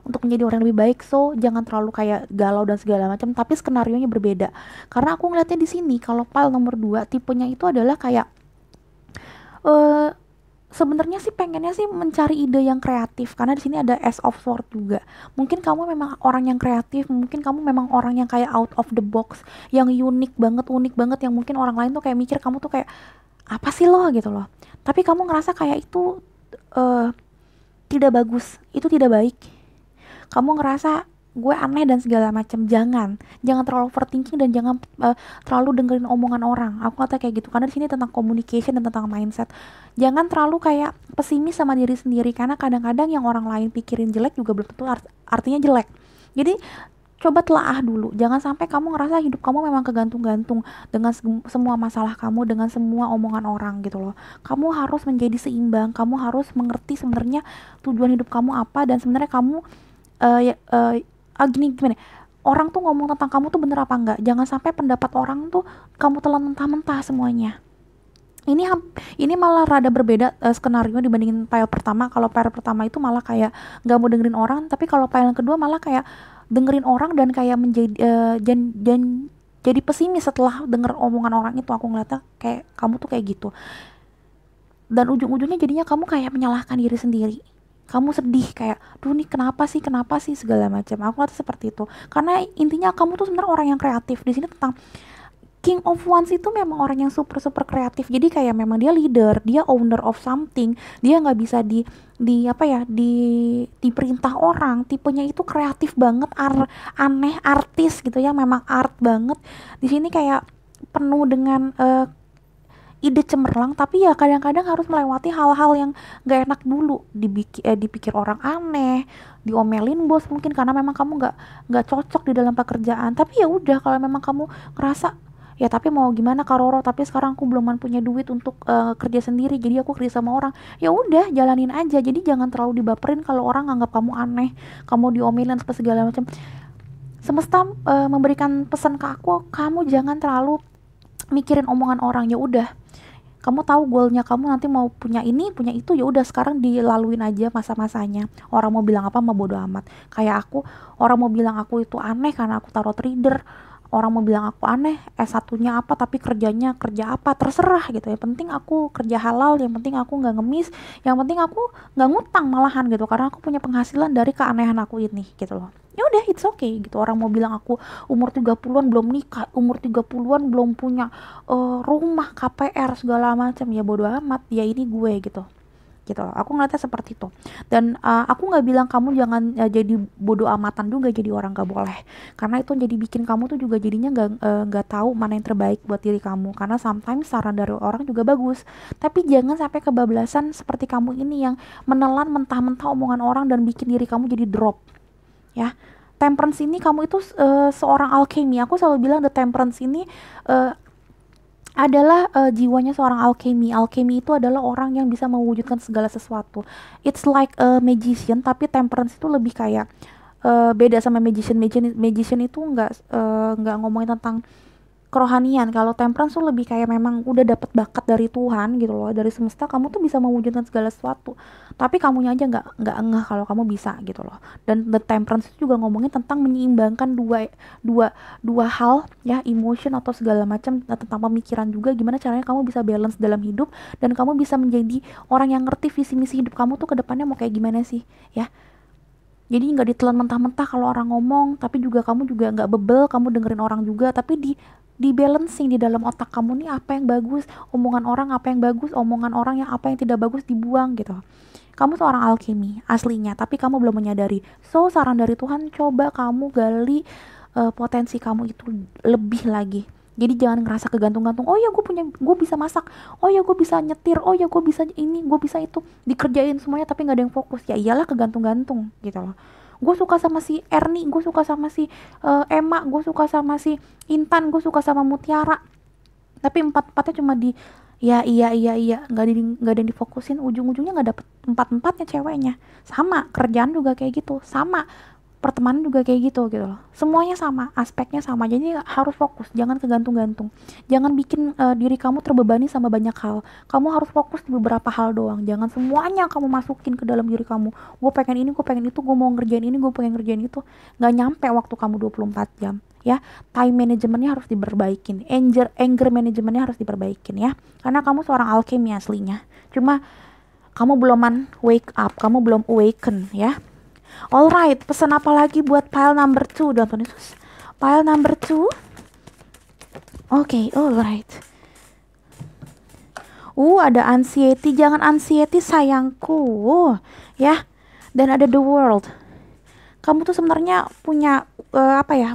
untuk menjadi orang yang lebih baik. So jangan terlalu kayak galau dan segala macam, tapi skenario nya berbeda. Karena aku ngeliatnya di sini kalau file nomor 2 tipenya itu adalah kayak sebenarnya sih pengennya sih mencari ide yang kreatif, karena di sini ada Ace of Swords juga. Mungkin kamu memang orang yang kreatif, mungkin kamu memang orang yang kayak out of the box, yang unik banget, yang mungkin orang lain tuh kayak mikir kamu tuh kayak apa sih lo gitu loh. Tapi kamu ngerasa kayak itu tidak bagus, itu tidak baik. Kamu ngerasa gue aneh dan segala macam. Jangan terlalu overthinking dan jangan terlalu dengerin omongan orang. Aku kata kayak gitu, karena di sini tentang communication dan tentang mindset. Jangan terlalu kayak pesimis sama diri sendiri, karena kadang-kadang yang orang lain pikirin jelek juga belum tentu artinya jelek. Jadi coba telaah dulu, jangan sampai kamu ngerasa hidup kamu memang kegantung-gantung dengan semua masalah kamu, dengan semua omongan orang gitu loh. Kamu harus menjadi seimbang, kamu harus mengerti sebenarnya tujuan hidup kamu apa, dan sebenarnya kamu gimana, orang tuh ngomong tentang kamu tuh bener apa enggak. Jangan sampai pendapat orang tuh kamu telan mentah-mentah semuanya. Ini malah rada berbeda skenario dibandingin file pertama. Kalau file pertama itu malah kayak nggak mau dengerin orang, tapi kalau file yang kedua malah kayak dengerin orang dan kayak menjadi jadi pesimis setelah denger omongan orang itu. Aku ngeliatnya kayak kamu tuh kayak gitu, dan ujung-ujungnya jadinya kamu kayak menyalahkan diri sendiri. Kamu sedih kayak, duh nih kenapa sih segala macam. Aku rasa seperti itu. Karena intinya kamu tuh sebenarnya orang yang kreatif. Di sini tentang King of Wands itu memang orang yang super super kreatif. Jadi kayak memang dia leader, dia owner of something. Dia nggak bisa di apa ya, diperintah orang. Tipenya itu kreatif banget, aneh, artis gitu ya, memang art banget. Di sini kayak penuh dengan ide cemerlang, tapi ya kadang-kadang harus melewati hal-hal yang gak enak dulu, dipikir orang aneh, diomelin bos mungkin karena memang kamu nggak cocok di dalam pekerjaan. Tapi ya udah, kalau memang kamu ngerasa ya tapi mau gimana Kak Roro, tapi sekarang aku belum punya duit untuk kerja sendiri, jadi aku kerja sama orang. Ya udah, jalanin aja. Jadi jangan terlalu dibaperin kalau orang nganggap kamu aneh, kamu diomelin segala macam. Semesta memberikan pesan ke aku, kamu jangan terlalu mikirin omongan orang. Ya udah, kamu tahu goalnya kamu nanti mau punya ini punya itu, ya udah sekarang dilaluin aja masa-masanya. Orang mau bilang apa, mau bodo amat. Kayak aku, orang mau bilang aku itu aneh karena aku tarot reader, orang mau bilang aku aneh S1-nya apa tapi kerjanya kerja apa, terserah gitu. Yang penting aku kerja halal, yang penting aku nggak ngemis, yang penting aku nggak ngutang malahan gitu, karena aku punya penghasilan dari keanehan aku ini gitu loh. Ya udah, it's okay gitu. Orang mau bilang aku umur 30-an belum nikah, umur 30-an belum punya rumah, KPR segala macam, ya bodo amat, ya ini gue gitu. Gitu loh. Aku ngeliatnya seperti itu. Dan aku nggak bilang kamu jangan jadi bodo amatan juga, jadi orang nggak boleh. Karena itu jadi bikin kamu tuh juga jadinya nggak tahu mana yang terbaik buat diri kamu. Karena sometimes saran dari orang juga bagus. Tapi jangan sampai kebablasan seperti kamu ini yang menelan mentah-mentah omongan orang dan bikin diri kamu jadi drop. Ya, temperance ini kamu itu seorang alchemy. Aku selalu bilang the temperance ini uh, adalah jiwanya seorang alchemy. Alchemy itu adalah orang yang bisa mewujudkan segala sesuatu. It's like a magician, tapi temperance itu lebih kayak beda sama magician. Magician itu nggak ngomongin tentang kerohanian. Kalau temperance tuh lebih kayak memang udah dapet bakat dari Tuhan gitu loh, dari semesta. Kamu tuh bisa mewujudkan segala sesuatu, tapi kamunya aja nggak ngeh kalau kamu bisa gitu loh. Dan the temperance itu juga ngomongin tentang menyeimbangkan dua dua dua hal ya, emotion atau segala macam, tentang pemikiran juga, gimana caranya kamu bisa balance dalam hidup dan kamu bisa menjadi orang yang ngerti visi misi hidup kamu tuh ke depannya mau kayak gimana sih ya. Jadi nggak ditelan mentah-mentah kalau orang ngomong, tapi juga kamu juga nggak bebel, kamu dengerin orang juga, tapi di balancing di dalam otak kamu nih, apa yang bagus omongan orang, apa yang bagus omongan orang, yang apa yang tidak bagus dibuang gitu. Kamu seorang alchemy aslinya, tapi kamu belum menyadari. So saran dari Tuhan, coba kamu gali potensi kamu itu lebih lagi. Jadi jangan ngerasa kegantung-gantung. Oh ya gue bisa masak, oh ya gue bisa nyetir, oh ya gue bisa ini, gue bisa itu, dikerjain semuanya tapi nggak ada yang fokus. Ya iyalah kegantung-gantung gitu loh. Gue suka sama si Erni, gue suka sama si Emma, gue suka sama si Intan, gue suka sama Mutiara, tapi empat-empatnya cuma ya iya nggak ada yang difokusin. Ujung-ujungnya nggak dapet empat-empatnya ceweknya. Sama kerjaan juga kayak gitu, sama pertemanan juga kayak gitu loh. Semuanya sama, aspeknya sama. Jadi harus fokus, jangan kegantung-gantung. Jangan bikin diri kamu terbebani sama banyak hal. Kamu harus fokus di beberapa hal doang. Jangan semuanya kamu masukin ke dalam diri kamu. Gue pengen ini, gue pengen itu, gue mau ngerjain ini, gue pengen ngerjain itu. Nggak nyampe waktu kamu 24 jam. Ya, time managementnya harus diperbaikin, anger managementnya harus diperbaikin ya. Karena kamu seorang alchemy aslinya. Cuma kamu belum wake up, kamu belum awaken ya. Alright, pesan apa lagi buat pile number 2, Tuhan Yesus? Pile number 2. Oke, alright. Ada anxiety, jangan anxiety sayangku, ya. Dan ada the world. Kamu tuh sebenarnya punya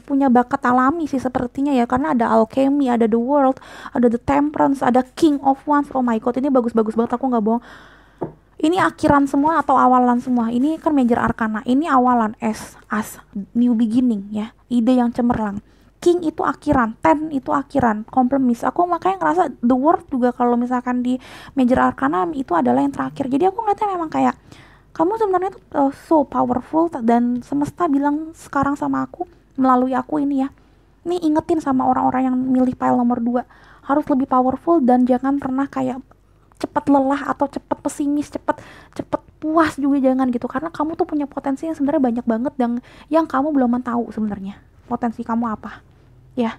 punya bakat alami sih sepertinya ya, karena ada alchemy, ada the world, ada the temperance, ada king of wands. Oh my god, ini bagus-bagus banget, aku nggak bohong. Ini akhiran semua atau awalan semua? Ini kan major arcana. Ini awalan, as new beginning ya. Ide yang cemerlang. King itu akhiran, ten itu akhiran, kompromis. Aku makanya ngerasa the world juga kalau misalkan di major arcana itu adalah yang terakhir. Jadi aku ngeliatnya memang kayak kamu sebenarnya tuh so powerful, dan semesta bilang sekarang sama aku melalui aku ini ya. Nih ingetin sama orang-orang yang milih pile nomor 2, harus lebih powerful dan jangan pernah kayak cepat lelah atau cepat pesimis, cepat puas juga jangan gitu. Karena kamu tuh punya potensi yang sebenarnya banyak banget yang kamu belum tahu sebenarnya potensi kamu apa ya.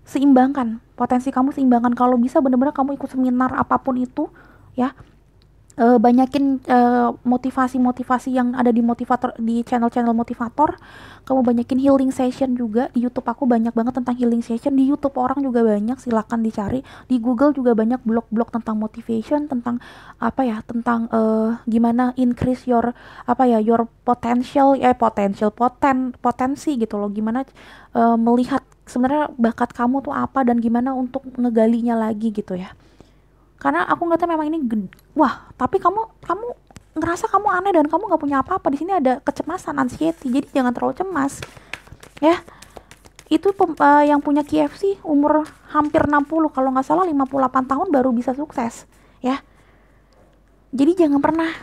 Seimbangkan potensi kamu, seimbangkan. Kalau bisa bener-bener kamu ikut seminar apapun itu ya. Banyakin motivasi-motivasi yang ada di motivator, di channel-channel motivator. Kamu banyakin healing session juga. Di YouTube aku banyak banget tentang healing session. Di YouTube orang juga banyak, silakan dicari. Di Google juga banyak blog-blog tentang motivation, tentang apa ya, tentang gimana increase your apa ya, your potential, potensi gitu loh. Gimana melihat sebenarnya bakat kamu tuh apa dan gimana untuk ngegalinya lagi gitu ya. Karena aku ngeliatnya memang ini wah, tapi kamu ngerasa kamu aneh dan kamu nggak punya apa-apa. Di sini ada kecemasan, anxiety, jadi jangan terlalu cemas ya. Itu yang punya KFC umur hampir 60, kalau nggak salah 58 tahun baru bisa sukses ya. Jadi jangan pernah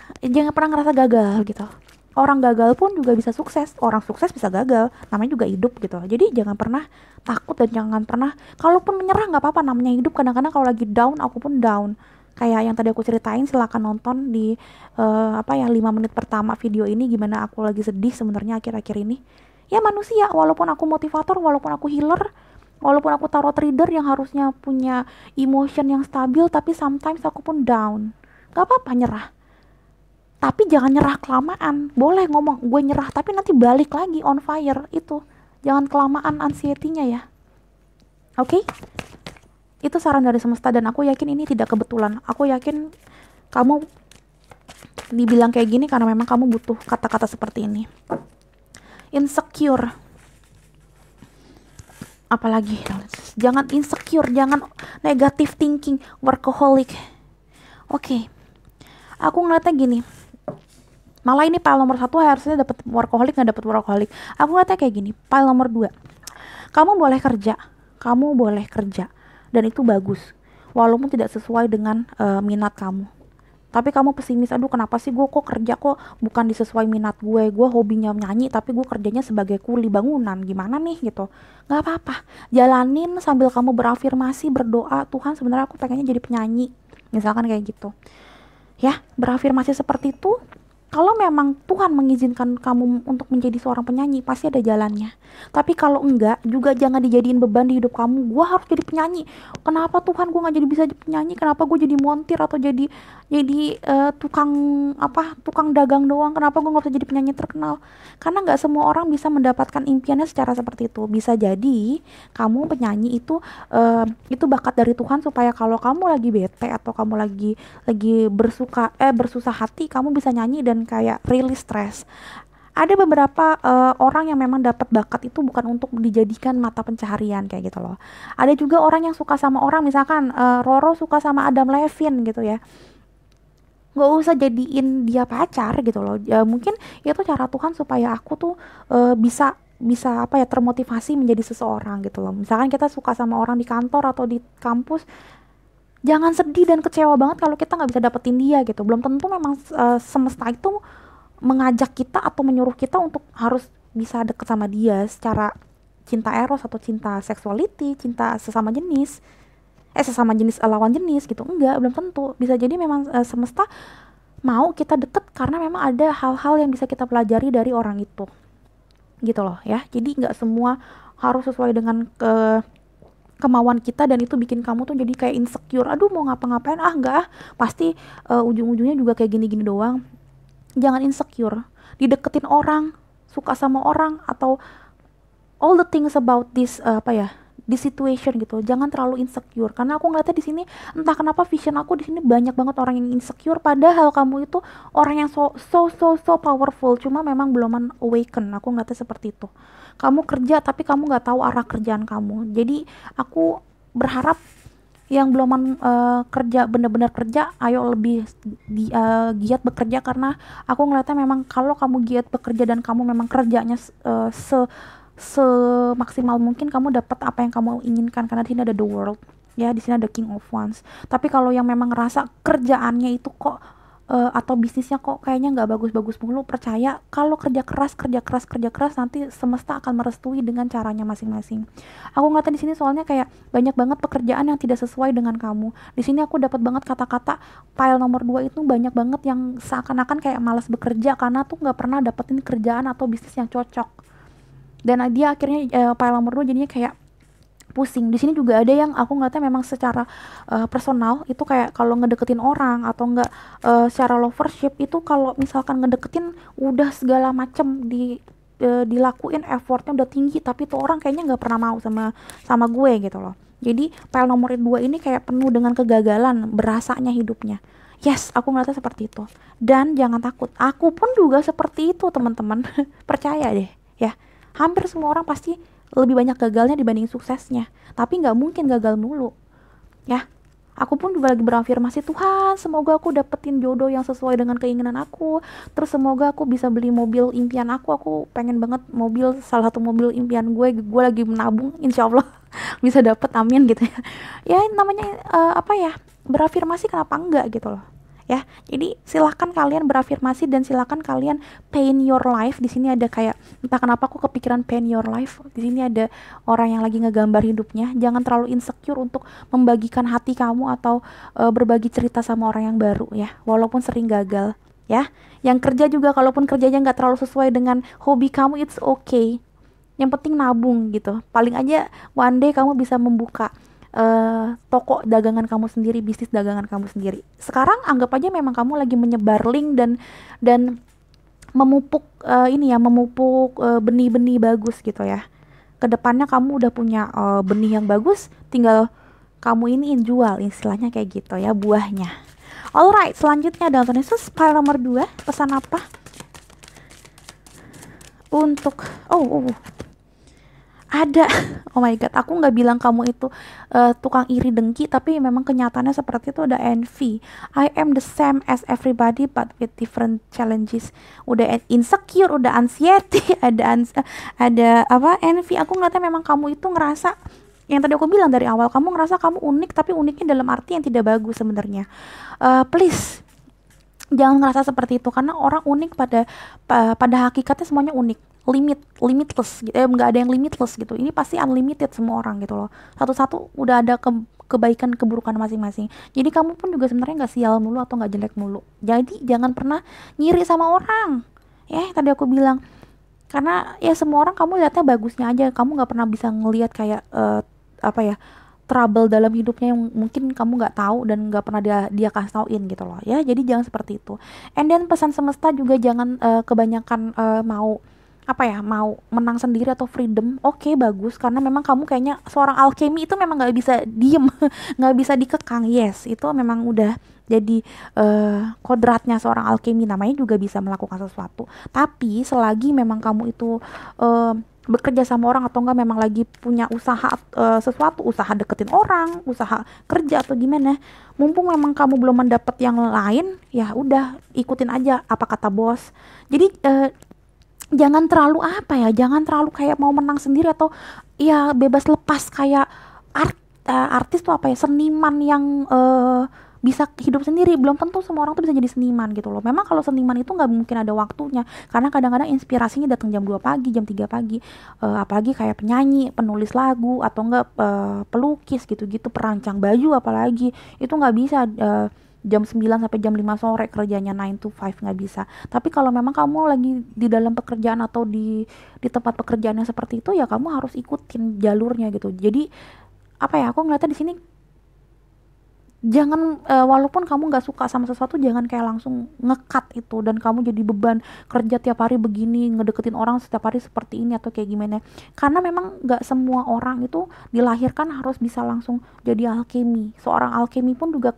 ngerasa gagal gitu. Orang gagal pun juga bisa sukses, orang sukses bisa gagal, namanya juga hidup gitu. Jadi jangan pernah takut dan jangan pernah, kalaupun menyerah nggak apa-apa, namanya hidup. Kadang-kadang kalau lagi down, aku pun down. Kayak yang tadi aku ceritain, silakan nonton di 5 menit pertama video ini, gimana aku lagi sedih sebenarnya akhir-akhir ini. Ya manusia, walaupun aku motivator, walaupun aku healer, walaupun aku tarot reader yang harusnya punya emotion yang stabil, tapi sometimes aku pun down. Gak apa-apa nyerah, tapi jangan nyerah kelamaan. Boleh ngomong gue nyerah, tapi nanti balik lagi on fire. Itu jangan kelamaan anxiety-nya ya. Oke? Itu saran dari semesta dan aku yakin ini tidak kebetulan. Aku yakin kamu dibilang kayak gini karena memang kamu butuh kata-kata seperti ini. Insecure, apalagi jangan insecure, jangan negative thinking, workaholic. Oke. Aku ngeliatnya gini, malah ini file nomor 1 harusnya dapat workaholic, nggak dapat workaholic. Aku ngeliatnya kayak gini, file nomor 2, kamu boleh kerja dan itu bagus walaupun tidak sesuai dengan minat kamu. Tapi kamu pesimis, aduh kenapa sih gue kok kerja kok bukan disesuai minat gue hobinya nyanyi tapi gue kerjanya sebagai kuli bangunan, gimana nih gitu. Nggak apa-apa, jalanin sambil kamu berafirmasi, berdoa, Tuhan sebenarnya aku pengennya jadi penyanyi, misalkan kayak gitu ya. Berafirmasi seperti itu. Kalau memang Tuhan mengizinkan kamu untuk menjadi seorang penyanyi, pasti ada jalannya. Tapi kalau enggak, juga jangan dijadiin beban di hidup kamu. Gue harus jadi penyanyi. Kenapa Tuhan gue nggak jadi bisa jadi penyanyi? Kenapa gue jadi montir atau jadi tukang tukang dagang doang? Kenapa gue nggak bisa jadi penyanyi terkenal? Karena nggak semua orang bisa mendapatkan impiannya secara seperti itu. Bisa jadi kamu penyanyi itu bakat dari Tuhan supaya kalau kamu lagi bete atau kamu lagi bersusah hati, kamu bisa nyanyi dan kayak rilis stres. Ada beberapa orang yang memang dapat bakat itu bukan untuk dijadikan mata pencaharian kayak gitu loh. Ada juga orang yang suka sama orang, misalkan Roro suka sama Adam Levine gitu ya, nggak usah jadiin dia pacar gitu loh. Mungkin itu cara Tuhan supaya aku tuh bisa bisa termotivasi menjadi seseorang gitu loh. Misalkan kita suka sama orang di kantor atau di kampus, jangan sedih dan kecewa banget kalau kita nggak bisa dapetin dia gitu. Belum tentu memang semesta itu mengajak kita atau menyuruh kita untuk harus bisa deket sama dia secara cinta eros atau cinta sexuality, cinta sesama jenis lawan jenis gitu. Enggak, belum tentu. Bisa jadi memang semesta mau kita deket karena memang ada hal-hal yang bisa kita pelajari dari orang itu gitu loh ya. Jadi nggak semua harus sesuai dengan kemauan kita dan itu bikin kamu tuh jadi kayak insecure. Aduh mau ngapa-ngapain enggak pasti ujung-ujungnya juga kayak gini-gini doang. Jangan insecure dideketin orang, suka sama orang, atau all the things about this this situation gitu. Jangan terlalu insecure karena aku ngeliatnya di sini entah kenapa vision aku di sini banyak banget orang yang insecure, padahal kamu itu orang yang so powerful, cuma memang belum awaken. Aku ngeliatnya seperti itu. Kamu kerja tapi kamu nggak tahu arah kerjaan kamu. Jadi aku berharap yang belum kerja, bener-bener kerja, ayo lebih giat bekerja. Karena aku ngeliatnya memang kalau kamu giat bekerja dan kamu memang kerjanya semaksimal mungkin, kamu dapat apa yang kamu inginkan. Karena di sini ada the world ya, di sini ada king of wands. Tapi kalau yang memang ngerasa kerjaannya itu kok atau bisnisnya kok kayaknya nggak bagus-bagus mulu, percaya kalau kerja keras nanti semesta akan merestui dengan caranya masing-masing. Aku ngeliatnya di sini soalnya kayak banyak banget pekerjaan yang tidak sesuai dengan kamu. Di sini aku dapat banget kata-kata file nomor 2 itu banyak banget yang seakan-akan kayak malas bekerja karena tuh nggak pernah dapetin kerjaan atau bisnis yang cocok. Dan dia akhirnya file nomor 2 jadinya kayak pusing. Di sini juga ada yang aku ngeliatnya memang secara personal itu kayak kalau ngedeketin orang atau enggak secara lovership itu kalau misalkan ngedeketin udah segala macem dilakuin, effortnya udah tinggi, tapi tuh orang kayaknya nggak pernah mau sama sama gue gitu loh. Jadi file nomor 2 ini kayak penuh dengan kegagalan berasanya hidupnya. Yes, aku ngeliatnya seperti itu. Dan jangan takut, aku pun juga seperti itu teman-teman. Percaya deh ya, hampir semua orang pasti lebih banyak gagalnya dibanding suksesnya, tapi nggak mungkin gagal mulu ya. Aku pun juga lagi berafirmasi, Tuhan semoga aku dapetin jodoh yang sesuai dengan keinginan aku, terus semoga aku bisa beli mobil impian aku pengen banget mobil, salah satu mobil impian gue lagi menabung, insya Allah bisa dapet, amin gitu ya. Ya namanya apa ya, berafirmasi kenapa enggak gitu loh ya. Jadi silahkan kalian berafirmasi dan silahkan kalian paint your life. Di sini ada kayak, entah kenapa aku kepikiran paint your life. Di sini ada orang yang lagi ngegambar hidupnya. Jangan terlalu insecure untuk membagikan hati kamu atau berbagi cerita sama orang yang baru ya, walaupun sering gagal ya. Yang kerja juga, kalaupun kerjanya nggak terlalu sesuai dengan hobi kamu, it's okay. Yang penting nabung gitu. Paling aja one day kamu bisa membuka toko dagangan kamu sendiri, bisnis dagangan kamu sendiri. Sekarang anggap aja memang kamu lagi menyebar link dan memupuk ini ya, memupuk benih-benih bagus gitu ya. Kedepannya kamu udah punya benih yang bagus, tinggal kamu iniin, jual, istilahnya kayak gitu ya, buahnya. Alright, selanjutnya ada Tuhan Yesus, file nomor 2, pesan apa? Untuk ada oh my god, aku nggak bilang kamu itu tukang iri dengki, tapi memang kenyataannya seperti itu. Ada envy. I am the same as everybody but with different challenges. Udah insecure, udah anxiety, ada apa, envy. Aku ngeliatnya memang kamu itu ngerasa, yang tadi aku bilang dari awal, kamu ngerasa kamu unik, tapi uniknya dalam arti yang tidak bagus sebenarnya. Please jangan ngerasa seperti itu, karena orang unik pada hakikatnya semuanya unik, limitless gitu, nggak ada yang limitless gitu. Ini pasti unlimited semua orang gitu loh. Satu-satu udah ada kebaikan keburukan masing-masing. Jadi kamu pun juga sebenarnya nggak sial mulu atau nggak jelek mulu. Jadi jangan pernah ngiri sama orang ya, tadi aku bilang, karena ya semua orang kamu lihatnya bagusnya aja, kamu nggak pernah bisa ngelihat kayak apa ya, trouble dalam hidupnya yang mungkin kamu nggak tahu dan nggak pernah dia kasih tauin gitu loh ya. Jadi jangan seperti itu. And then pesan semesta juga, jangan kebanyakan mau apa ya, mau menang sendiri atau freedom. Oke, bagus, karena memang kamu kayaknya seorang alchemy itu memang nggak bisa diem nggak bisa dikekang. Yes, itu memang udah jadi kodratnya seorang alchemy, namanya juga bisa melakukan sesuatu. Tapi selagi memang kamu itu bekerja sama orang atau enggak memang lagi punya usaha, sesuatu, usaha deketin orang, usaha kerja atau gimana, mumpung memang kamu belum mendapat yang lain, ya udah ikutin aja apa kata bos. Jadi jangan terlalu apa ya, jangan terlalu kayak mau menang sendiri atau ya bebas lepas kayak artis tuh apa ya, seniman yang bisa hidup sendiri. Belum tentu semua orang tuh bisa jadi seniman gitu loh. Memang kalau seniman itu nggak mungkin ada waktunya, karena kadang-kadang inspirasinya datang jam 2 pagi, jam 3 pagi. Apalagi kayak penyanyi, penulis lagu, atau enggak pelukis gitu-gitu, perancang baju apalagi. Itu nggak bisa jam 9 sampai jam 5 sore kerjanya 9 to 5, nggak bisa. Tapi kalau memang kamu lagi di dalam pekerjaan atau di tempat pekerjaan yang seperti itu, ya kamu harus ikutin jalurnya gitu. Jadi apa ya, aku ngeliatnya di sini, jangan walaupun kamu nggak suka sama sesuatu, jangan kayak langsung ngekat itu dan kamu jadi beban kerja tiap hari begini, ngedeketin orang setiap hari seperti ini atau kayak gimana. Karena memang nggak semua orang itu dilahirkan harus bisa langsung jadi alkemi. Seorang alkemi pun juga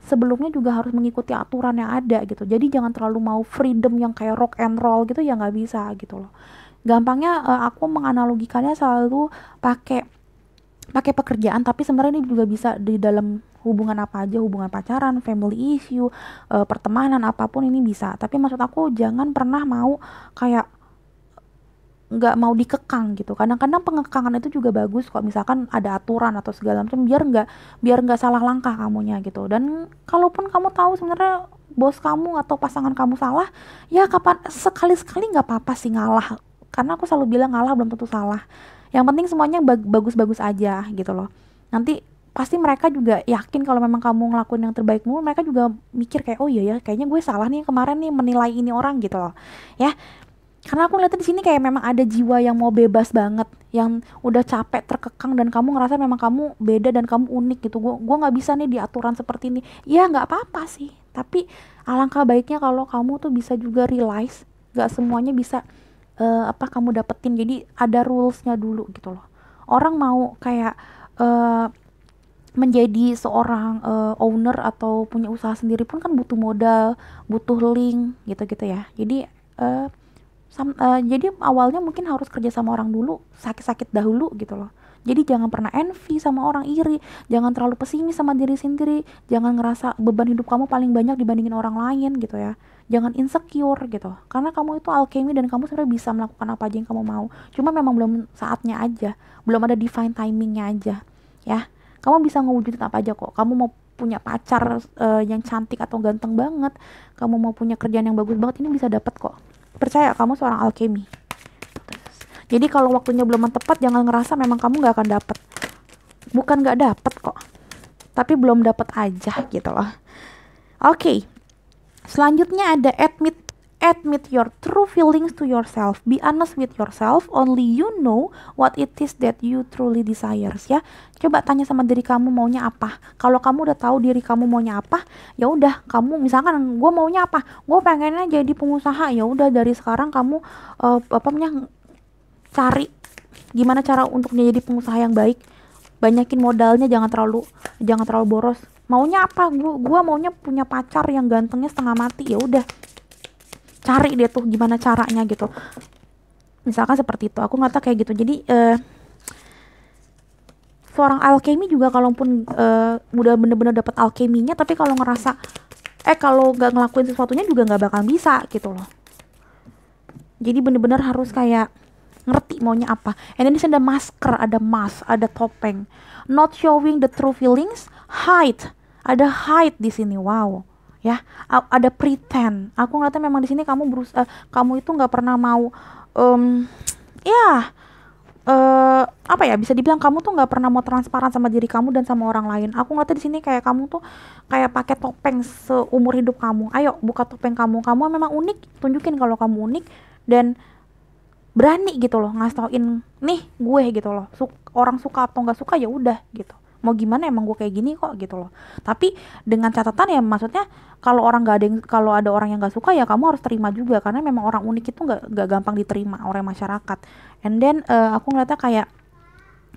sebelumnya juga harus mengikuti aturan yang ada gitu. Jadi jangan terlalu mau freedom yang kayak rock and roll gitu, ya nggak bisa gitu loh. Gampangnya aku menganalogikannya selalu pakai pekerjaan, tapi sebenarnya ini juga bisa di dalam hubungan apa aja, hubungan pacaran, family issue, pertemanan, apapun ini bisa. Tapi maksud aku jangan pernah mau kayak nggak mau dikekang gitu. Kadang-kadang pengekangan itu juga bagus kok, misalkan ada aturan atau segala macam, biar nggak salah langkah kamunya gitu. Dan kalaupun kamu tahu sebenarnya bos kamu atau pasangan kamu salah, ya kapan sekali-sekali nggak apa-apa sih ngalah. Karena aku selalu bilang ngalah belum tentu salah. Yang penting semuanya bagus-bagus aja gitu loh. Nanti pasti mereka juga yakin kalau memang kamu ngelakuin yang terbaik mulu, mereka juga mikir kayak, oh iya ya, kayaknya gue salah nih kemarin nih menilai ini orang gitu loh ya. Karena aku ngeliatnya di sini kayak memang ada jiwa yang mau bebas banget, yang udah capek terkekang dan kamu ngerasa memang kamu beda dan kamu unik gitu. Gua nggak bisa nih di aturan seperti ini. Ya nggak apa-apa sih, tapi alangkah baiknya kalau kamu tuh bisa juga realize nggak semuanya bisa apa kamu dapetin. Jadi ada rulesnya dulu gitu loh. Orang mau kayak eh, menjadi seorang owner atau punya usaha sendiri pun kan butuh modal, butuh link gitu-gitu ya. Jadi eh, jadi awalnya mungkin harus kerja sama orang dulu, sakit-sakit dahulu gitu loh. Jadi jangan pernah envy sama orang, iri, jangan terlalu pesimis sama diri sendiri, jangan ngerasa beban hidup kamu paling banyak dibandingin orang lain gitu ya. Jangan insecure gitu, karena kamu itu alchemy dan kamu sebenarnya bisa melakukan apa aja yang kamu mau. Cuma memang belum saatnya aja, belum ada divine timingnya aja, ya. Kamu bisa ngewujudin apa aja kok. Kamu mau punya pacar yang cantik atau ganteng banget, kamu mau punya kerjaan yang bagus banget, ini bisa dapat kok. Percaya, kamu seorang alchemy. Jadi kalau waktunya belum tepat, jangan ngerasa memang kamu nggak akan dapet. Bukan nggak dapet kok, tapi belum dapet aja gitu loh. Oke, selanjutnya ada admit your true feelings to yourself. Be honest with yourself. Only you know what it is that you truly desires, ya. Coba tanya sama diri kamu maunya apa. Kalau kamu udah tahu diri kamu maunya apa, ya udah kamu misalkan gue maunya apa, gue pengennya jadi pengusaha, ya udah dari sekarang kamu cari gimana cara untuk jadi pengusaha yang baik. Banyakin modalnya, jangan terlalu boros. Maunya apa? Gua maunya punya pacar yang gantengnya setengah mati, ya udah cari deh tuh gimana caranya gitu. Misalkan seperti itu, aku ngata kayak gitu. Jadi seorang alchemy juga kalaupun udah bener-bener dapat alchemy-nya, tapi kalau ngerasa kalau nggak ngelakuin sesuatunya juga nggak bakal bisa gitu loh. Jadi bener-bener harus kayak ngerti maunya apa. And then di sini ada masker, ada mask, ada topeng. Not showing the true feelings, hide. Ada hide di sini. Wow. Ya, ada pretend. Aku ngeliatnya memang di sini kamu berusaha, kamu itu nggak pernah mau ya apa ya, bisa dibilang kamu tuh nggak pernah mau transparan sama diri kamu dan sama orang lain. Aku ngeliatnya di sini kayak kamu tuh kayak pakai topeng seumur hidup kamu. Ayo buka topeng kamu. Kamu memang unik, tunjukin kalau kamu unik dan berani gitu loh ngasih tauin nih gue gitu loh. Orang suka atau nggak suka ya udah gitu, mau gimana emang gue kayak gini kok gitu loh. Tapi dengan catatan ya, maksudnya kalau ada orang yang nggak suka ya kamu harus terima juga, karena memang orang unik itu nggak gampang diterima oleh masyarakat. And then aku ngeliatnya kayak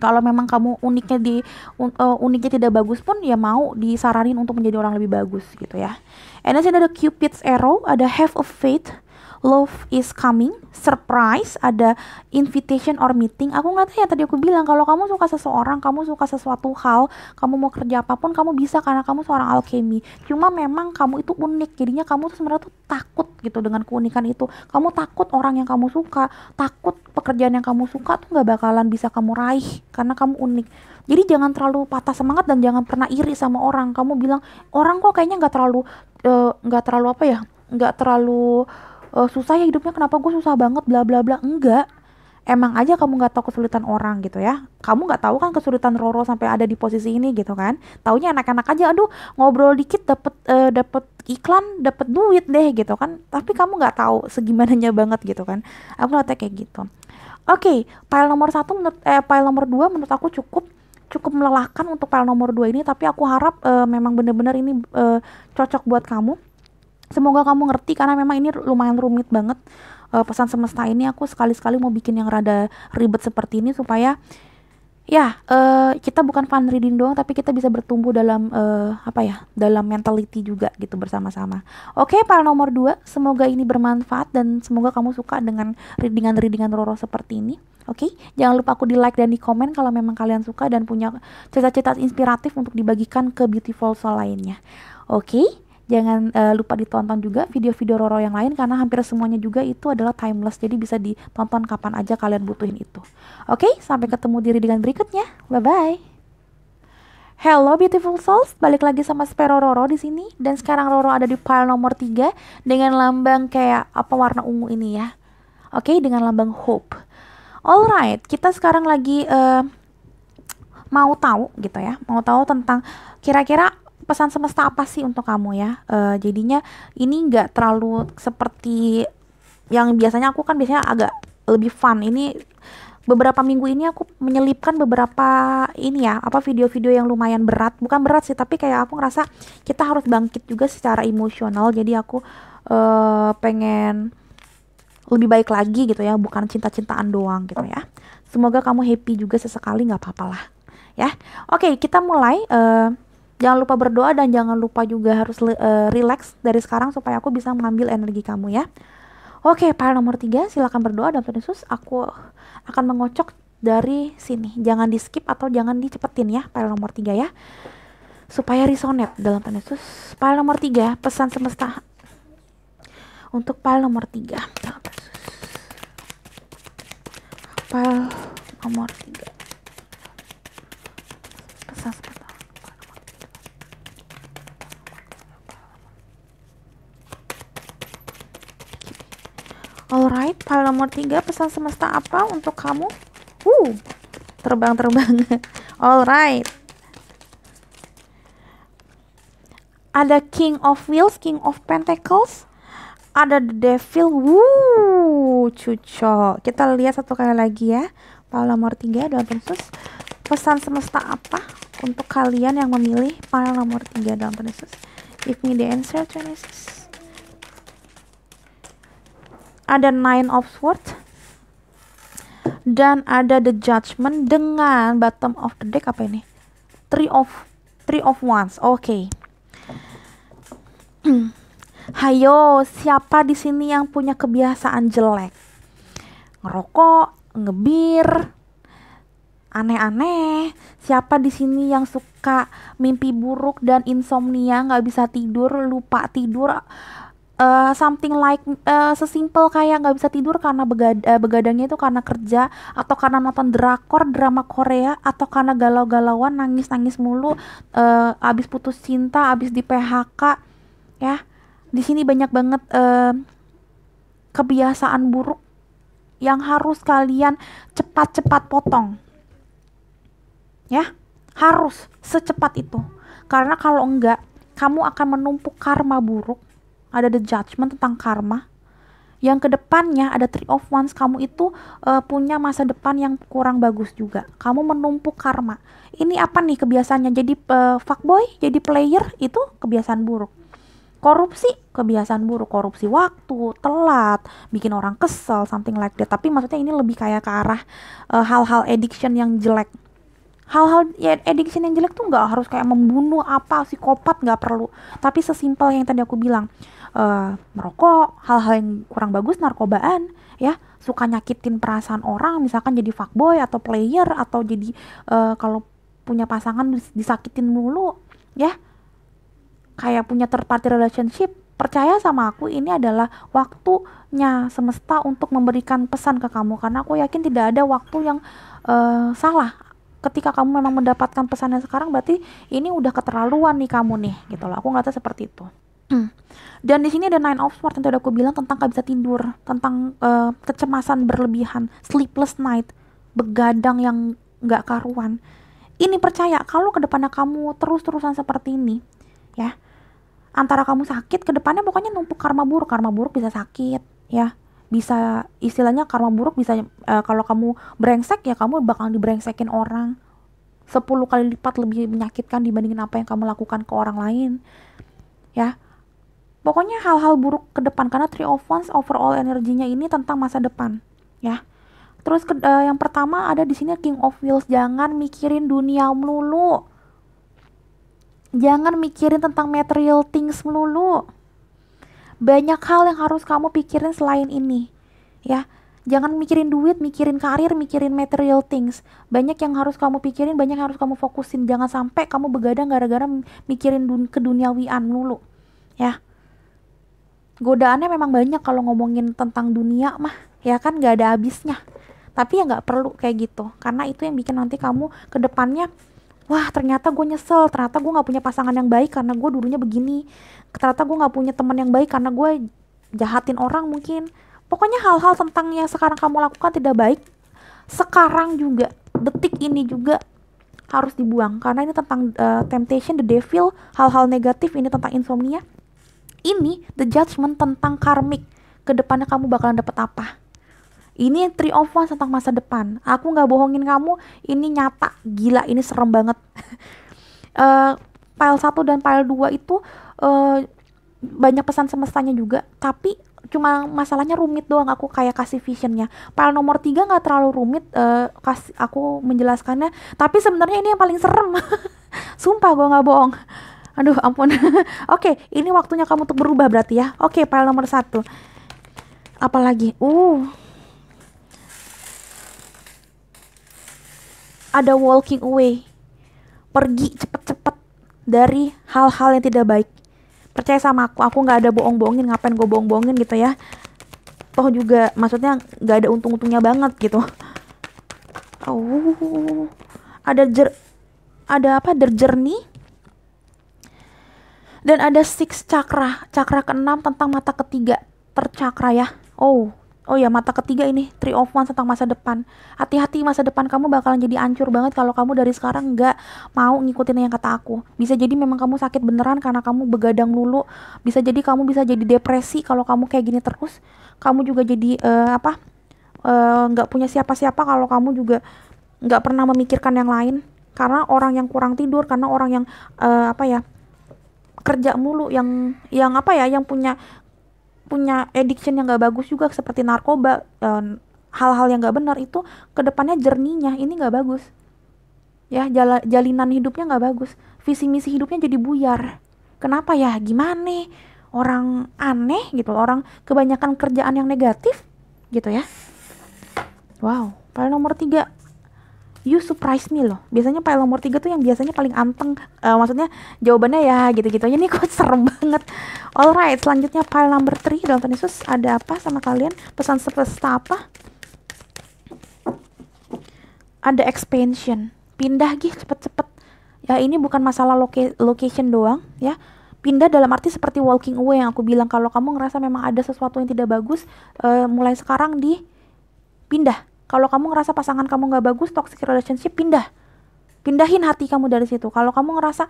kalau memang kamu uniknya tidak bagus pun ya mau disaranin untuk menjadi orang lebih bagus gitu ya. And then ada Cupid's arrow, ada have of faith, love is coming, surprise, ada invitation or meeting. Aku nggak tahu ya, tadi aku bilang kalau kamu suka seseorang, kamu suka sesuatu hal, kamu mau kerja apapun kamu bisa karena kamu seorang alchemy. Cuma memang kamu itu unik, jadinya kamu tuh sebenarnya tuh takut gitu dengan keunikan itu. Kamu takut orang yang kamu suka, takut pekerjaan yang kamu suka tuh nggak bakalan bisa kamu raih karena kamu unik. Jadi jangan terlalu patah semangat dan jangan pernah iri sama orang. Kamu bilang orang kok kayaknya nggak terlalu apa ya, nggak terlalu susah ya hidupnya, kenapa gue susah banget bla bla bla. Enggak, emang aja kamu nggak tahu kesulitan orang gitu ya. Kamu nggak tahu kan kesulitan Roro sampai ada di posisi ini gitu kan. Taunya enak-enak aja, aduh ngobrol dikit dapet iklan, dapet duit deh gitu kan. Tapi kamu nggak tahu segimananya banget gitu kan. Aku ngeliatnya kayak gitu. Oke, file nomor 1 file nomor 2 menurut aku cukup melelahkan untuk file nomor 2 ini, tapi aku harap memang bener-bener ini cocok buat kamu. Semoga kamu ngerti karena memang ini lumayan rumit banget. Pesan semesta ini aku sekali-sekali mau bikin yang rada ribet seperti ini supaya ya kita bukan fun reading doang, tapi kita bisa bertumbuh dalam dalam mentality juga gitu bersama-sama. Oke, file nomor 2, semoga ini bermanfaat dan semoga kamu suka dengan readingan Roro seperti ini. Oke, jangan lupa aku di like dan di komen kalau memang kalian suka dan punya cerita-cerita inspiratif untuk dibagikan ke beautiful soul lainnya. Oke, jangan lupa ditonton juga video-video Roro yang lain karena hampir semuanya juga itu adalah timeless, jadi bisa ditonton kapan aja kalian butuhin itu. Oke, sampai ketemu di readingan berikutnya. Bye bye. Hello beautiful souls, balik lagi sama Spero Roro di sini, dan sekarang Roro ada di pile nomor 3 dengan lambang kayak apa warna ungu ini ya. Oke, dengan lambang hope. Alright, kita sekarang lagi mau tahu gitu ya, mau tahu tentang kira-kira pesan semesta apa sih untuk kamu ya. Jadinya ini nggak terlalu seperti yang biasanya aku kan biasanya agak lebih fun. Ini beberapa minggu ini aku menyelipkan beberapa ini ya, apa video-video yang lumayan berat. Bukan berat sih, tapi kayak aku ngerasa kita harus bangkit juga secara emosional. Jadi aku pengen lebih baik lagi gitu ya, bukan cinta-cintaan doang gitu ya. Semoga kamu happy juga sesekali, nggak apa-apa lah ya. Oke, kita mulai. Jangan lupa berdoa dan jangan lupa juga harus relax dari sekarang supaya aku bisa mengambil energi kamu ya. Oke, file nomor 3, silakan berdoa dalam Tuhan Yesus. Aku akan mengocok dari sini. Jangan di skip atau jangan dicepetin ya, file nomor 3 ya. Supaya resonate dalam Tuhan Yesus. File nomor 3, pesan semesta. Untuk file nomor 3. File nomor 3. Pesan semesta. Alright, file nomor 3, pesan semesta apa untuk kamu? Terbang-terbang. Alright. Ada King of Wheels, King of Pentacles. Ada The Devil. Cucok. Kita lihat satu kali lagi ya. File nomor 3 dalam Yesus. Pesan semesta apa untuk kalian yang memilih file nomor 3 dalam Yesus? Give me the answer, Yesus. Ada Nine of Swords dan ada The Judgment dengan bottom of the deck apa ini? Three of Wands. Oke. Hayo, siapa di sini yang punya kebiasaan jelek? Ngerokok, ngebir, aneh-aneh. Siapa di sini yang suka mimpi buruk dan insomnia, nggak bisa tidur, lupa tidur? Something like sesimpel kayak nggak bisa tidur karena begadangnya itu karena kerja, atau karena nonton drakor, drama Korea, atau karena galau-galauan, nangis-nangis mulu, abis putus cinta, abis di PHK ya. Di sini banyak banget kebiasaan buruk yang harus kalian cepat-cepat potong ya, harus secepat itu, karena kalau enggak kamu akan menumpuk karma buruk. Ada The Judgment tentang karma. Yang kedepannya ada Three of Wands. Kamu itu punya masa depan yang kurang bagus juga. Kamu menumpuk karma. Ini apa nih kebiasaannya? Jadi fuckboy, jadi player, itu kebiasaan buruk. Korupsi, kebiasaan buruk. Korupsi waktu, telat, bikin orang kesel, something like that. Tapi maksudnya ini lebih kayak ke arah hal-hal addiction yang jelek. Hal-hal ya, addiction yang jelek tuh nggak harus kayak membunuh apa, psikopat, nggak perlu. Tapi sesimpel yang tadi aku bilang, merokok, hal-hal yang kurang bagus, narkobaan ya, suka nyakitin perasaan orang, misalkan jadi fuckboy atau player, atau jadi kalau punya pasangan disakitin mulu ya, kayak punya third party relationship. Percaya sama aku, ini adalah waktunya semesta untuk memberikan pesan ke kamu, karena aku yakin tidak ada waktu yang salah. Ketika kamu memang mendapatkan pesannya sekarang, berarti ini udah keterlaluan nih kamu nih, gitu loh. Aku ngeliatnya seperti itu. Dan di sini ada Nine of Swords yang tadi aku bilang tentang gak bisa tidur, tentang kecemasan berlebihan, sleepless night, begadang yang gak karuan. Ini percaya, kalau kedepannya kamu terus-terusan seperti ini, ya, antara kamu sakit, kedepannya pokoknya numpuk karma buruk bisa sakit, ya, bisa istilahnya karma buruk bisa kalau kamu brengsek ya kamu bakal dibrengsekin orang 10 kali lipat lebih menyakitkan dibandingin apa yang kamu lakukan ke orang lain, ya. Pokoknya hal-hal buruk ke depan, karena Three of Wands overall energinya ini tentang masa depan, ya. Terus yang pertama ada di sini King of Wheels. Jangan mikirin dunia melulu. Jangan mikirin tentang material things melulu. Banyak hal yang harus kamu pikirin selain ini, ya. Jangan mikirin duit, mikirin karir, mikirin material things. Banyak yang harus kamu pikirin, banyak yang harus kamu fokusin. Jangan sampai kamu begadang gara-gara mikirin keduniawian melulu, ya. Godaannya memang banyak kalau ngomongin tentang dunia mah, ya kan, gak ada habisnya. Tapi ya gak perlu kayak gitu, karena itu yang bikin nanti kamu ke depannya, wah ternyata gue nyesel, ternyata gue gak punya pasangan yang baik karena gue dulunya begini, ternyata gue gak punya teman yang baik karena gue jahatin orang mungkin. Pokoknya hal-hal tentang yang sekarang kamu lakukan tidak baik, sekarang juga, detik ini juga harus dibuang, karena ini tentang temptation, the devil, hal-hal negatif. Ini tentang insomnia. Ini The Judgment tentang karmik. kedepannya kamu bakalan dapet apa. Ini Three of Wands tentang masa depan. Aku nggak bohongin kamu, ini nyata. Gila, ini serem banget. Pile 1 dan pile 2 itu banyak pesan semestanya juga, tapi cuma masalahnya rumit doang. Aku kayak kasih visionnya. Pile nomor 3 nggak terlalu rumit, aku menjelaskannya, tapi sebenarnya ini yang paling serem. Sumpah gue nggak bohong. Aduh ampun. Oke, ini waktunya kamu untuk berubah berarti ya. Oke, pile nomor 1 apalagi ada walking away, pergi cepet-cepet dari hal-hal yang tidak baik. Percaya sama aku nggak ada bohong-bohongin. Ngapain gue bohong-bohongin gitu ya, toh juga maksudnya nggak ada untung-untungnya banget gitu. Ada the journey, dan ada six chakra keenam tentang mata ketiga tercakra ya. Oh ya, mata ketiga ini Three of Wands tentang masa depan. Hati-hati, masa depan kamu bakalan jadi hancur banget kalau kamu dari sekarang nggak mau ngikutin yang kata aku. Bisa jadi memang kamu sakit beneran karena kamu begadang dulu. Bisa jadi kamu bisa jadi depresi kalau kamu kayak gini terus. Kamu juga jadi nggak punya siapa-siapa kalau kamu juga nggak pernah memikirkan yang lain. Karena orang yang kurang tidur, karena orang yang kerja mulu, yang punya addiction yang gak bagus juga seperti narkoba, hal-hal yang gak benar itu kedepannya jerninya ini gak bagus ya. Jalinan hidupnya gak bagus, visi misi hidupnya jadi buyar. Kenapa ya, gimana orang aneh gitu, orang kebanyakan kerjaan yang negatif gitu ya. Wow, pile nomor 3, you surprise me loh. Biasanya pile nomor 3 tuh yang biasanya paling anteng, maksudnya jawabannya ya gitu-gitu aja. Nih kok serem banget. Alright, selanjutnya pile number 3. Dalam Tuhan Yesus, ada apa sama kalian? Pesan semesta apa? Ada expansion, pindah cepet-cepet ya. Ini bukan masalah location doang ya. Pindah dalam arti seperti walking away yang aku bilang. Kalau kamu ngerasa memang ada sesuatu yang tidak bagus, mulai sekarang pindah. Kalau kamu ngerasa pasangan kamu nggak bagus, toxic relationship, pindahin hati kamu dari situ. Kalau kamu ngerasa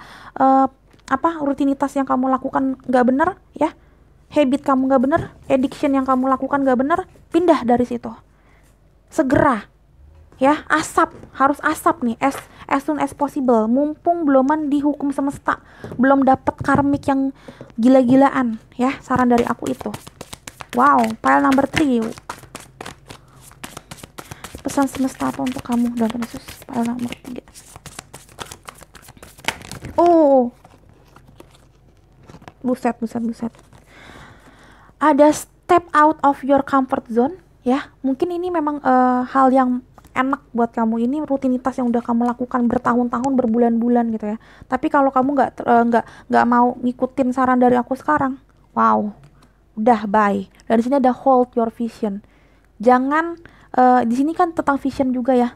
rutinitas yang kamu lakukan nggak bener ya, habit kamu nggak bener, addiction yang kamu lakukan nggak bener, pindah dari situ segera ya. Harus asap nih, as soon as possible, mumpung beluman dihukum semesta, belum dapet karmik yang gila-gilaan ya. Saran dari aku itu. Wow, pile number 3, pesan semesta apa untuk kamu dalam Yesus, pile nomor 3. Buset. Ada step out of your comfort zone ya. Mungkin ini memang hal yang enak buat kamu, ini rutinitas yang udah kamu lakukan bertahun-tahun, berbulan-bulan gitu ya. Tapi kalau kamu nggak mau ngikutin saran dari aku sekarang, wow, udah bye. Dari sini ada hold your vision. Jangan di sini kan tentang vision juga ya.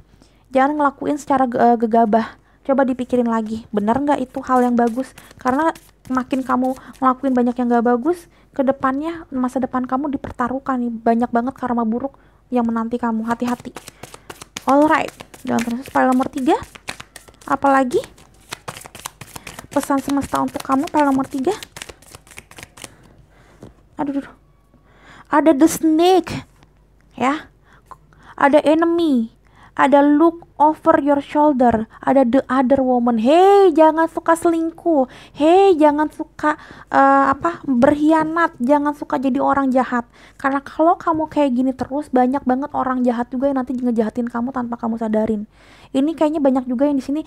Jangan ngelakuin secara gegabah. Coba dipikirin lagi, benar nggak itu hal yang bagus? Karena makin kamu ngelakuin banyak yang nggak bagus, kedepannya masa depan kamu dipertaruhkan nih. Banyak banget karma buruk yang menanti kamu. Hati-hati. Alright, dalam proses pile nomor 3, apalagi pesan semesta untuk kamu pile nomor 3. Aduh. Ada the snake ya. Ada enemy, ada look over your shoulder, ada the other woman. Hey, jangan suka selingkuh. Hey, jangan suka berkhianat. Jangan suka jadi orang jahat. Karena kalau kamu kayak gini terus, banyak banget orang jahat juga yang nanti ngejahatin kamu tanpa kamu sadarin. Ini kayaknya banyak juga yang di sini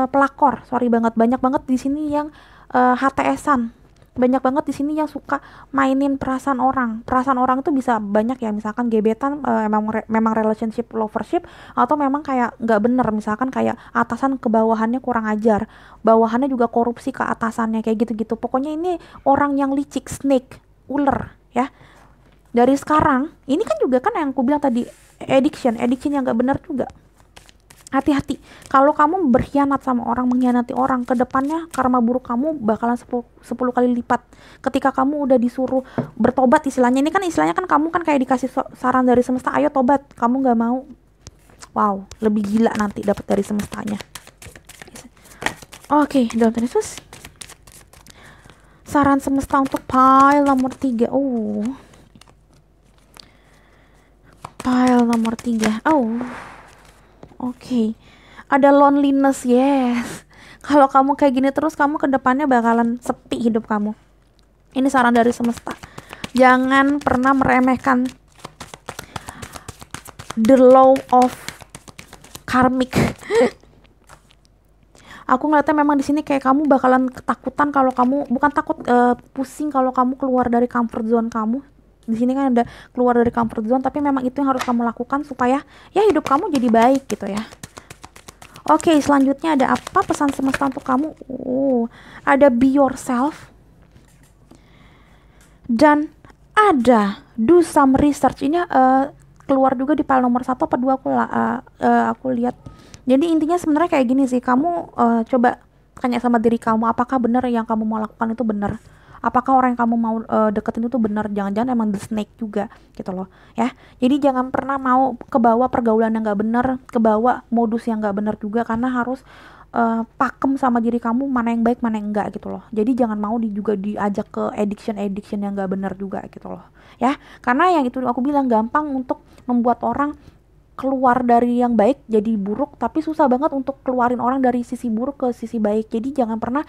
pelakor. Sorry banget, banyak banget di sini yang HTS-an. Banyak banget di sini yang suka mainin perasaan orang. Perasaan orang itu bisa banyak ya, misalkan gebetan, memang relationship lovership, atau memang kayak nggak bener, misalkan kayak atasan ke bawahannya kurang ajar, bawahannya juga korupsi ke atasannya, kayak gitu-gitu. Pokoknya ini orang yang licik, snake, ular ya. Dari sekarang, ini kan juga kan yang aku bilang tadi, addiction yang nggak bener juga. Hati-hati, kalau kamu berkhianat sama orang, mengkhianati orang, kedepannya karma buruk kamu bakalan 10 kali lipat. Ketika kamu udah disuruh bertobat, istilahnya kan kamu kan kayak dikasih saran dari semesta, ayo tobat, kamu nggak mau, wow, lebih gila nanti dapat dari semestanya. Oke, dalam Yesus, saran semesta untuk pile nomor 3. File nomor 3. Oh, oke. Ada loneliness, yes. Kalau kamu kayak gini terus, kamu ke depannya bakalan sepi hidup kamu. Ini saran dari semesta. Jangan pernah meremehkan the law of karmic. Aku ngeliatnya memang di sini kayak kamu bakalan ketakutan kalau kamu, bukan takut, pusing kalau kamu keluar dari comfort zone kamu. Di sini kan ada keluar dari comfort zone, tapi memang itu yang harus kamu lakukan supaya ya hidup kamu jadi baik gitu ya. Oke, selanjutnya ada apa pesan semesta untuk kamu? Oh, ada be yourself. Dan ada do some research. Ini keluar juga di file nomor 1 apa 2 aku lihat. Jadi intinya sebenarnya kayak gini sih, kamu coba tanya sama diri kamu, apakah benar yang kamu mau lakukan itu benar? Apakah orang yang kamu mau deketin itu benar? Jangan-jangan emang the snake juga gitu loh ya. Jadi jangan pernah mau kebawa pergaulan yang gak benar, kebawa modus yang gak benar juga, karena harus pakem sama diri kamu mana yang baik mana yang enggak gitu loh. Jadi jangan mau juga diajak ke addiction yang gak benar juga gitu loh ya. Karena yang itu aku bilang, gampang untuk membuat orang keluar dari yang baik jadi buruk, tapi susah banget untuk keluarin orang dari sisi buruk ke sisi baik. Jadi jangan pernah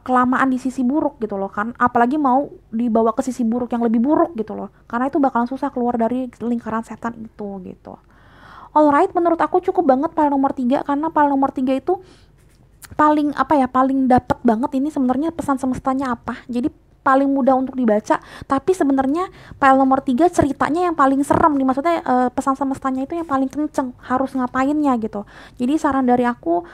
kelamaan di sisi buruk gitu loh kan, apalagi mau dibawa ke sisi buruk yang lebih buruk gitu loh, karena itu bakalan susah keluar dari lingkaran setan itu gitu. Alright, menurut aku cukup banget file nomor 3, karena file nomor 3 itu paling apa ya, paling dapet banget ini sebenarnya pesan semestanya apa. Jadi paling mudah untuk dibaca, tapi sebenarnya file nomor 3 ceritanya yang paling serem nih, maksudnya pesan semestanya itu yang paling kenceng, harus ngapainnya gitu. Jadi saran dari aku,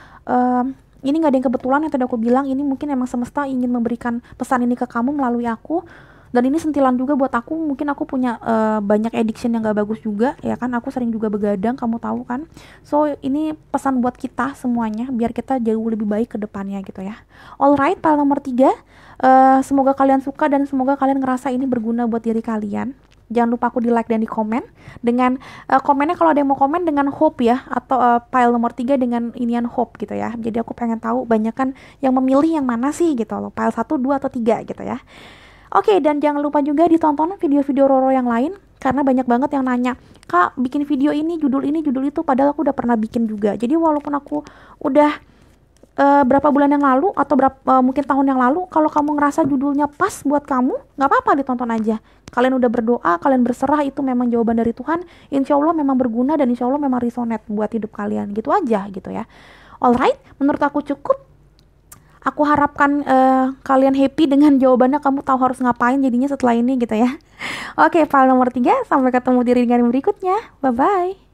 ini nggak ada yang kebetulan, yang tadi aku bilang, ini mungkin emang semesta ingin memberikan pesan ini ke kamu melalui aku. Dan ini sentilan juga buat aku, mungkin aku punya banyak addiction yang gak bagus juga ya kan, aku sering juga begadang, kamu tahu kan. So ini pesan buat kita semuanya, biar kita jauh lebih baik ke depannya gitu ya. Alright, file nomor 3, semoga kalian suka dan semoga kalian ngerasa ini berguna buat diri kalian. Jangan lupa aku di like dan di komen. Dengan komennya kalau ada yang mau komen dengan hope ya, atau file nomor 3 dengan inian hope gitu ya. Jadi aku pengen tahu banyak kan yang memilih yang mana sih gitu loh, file 1, 2 atau 3 gitu ya. Oke, dan jangan lupa juga ditonton video-video Roro yang lain, karena banyak banget yang nanya, "Kak, bikin video ini, judul itu," padahal aku udah pernah bikin juga. Jadi walaupun aku udah berapa bulan yang lalu atau mungkin tahun yang lalu, kalau kamu ngerasa judulnya pas buat kamu, nggak apa-apa, ditonton aja. Kalian udah berdoa, kalian berserah, itu memang jawaban dari Tuhan, insya Allah memang berguna dan insya Allah memang resonate buat hidup kalian, gitu aja gitu ya. Alright, menurut aku cukup. Aku harapkan kalian happy dengan jawabannya, kamu tahu harus ngapain jadinya setelah ini gitu ya. Oke, file nomor 3, sampai ketemu di ringan berikutnya. Bye-bye.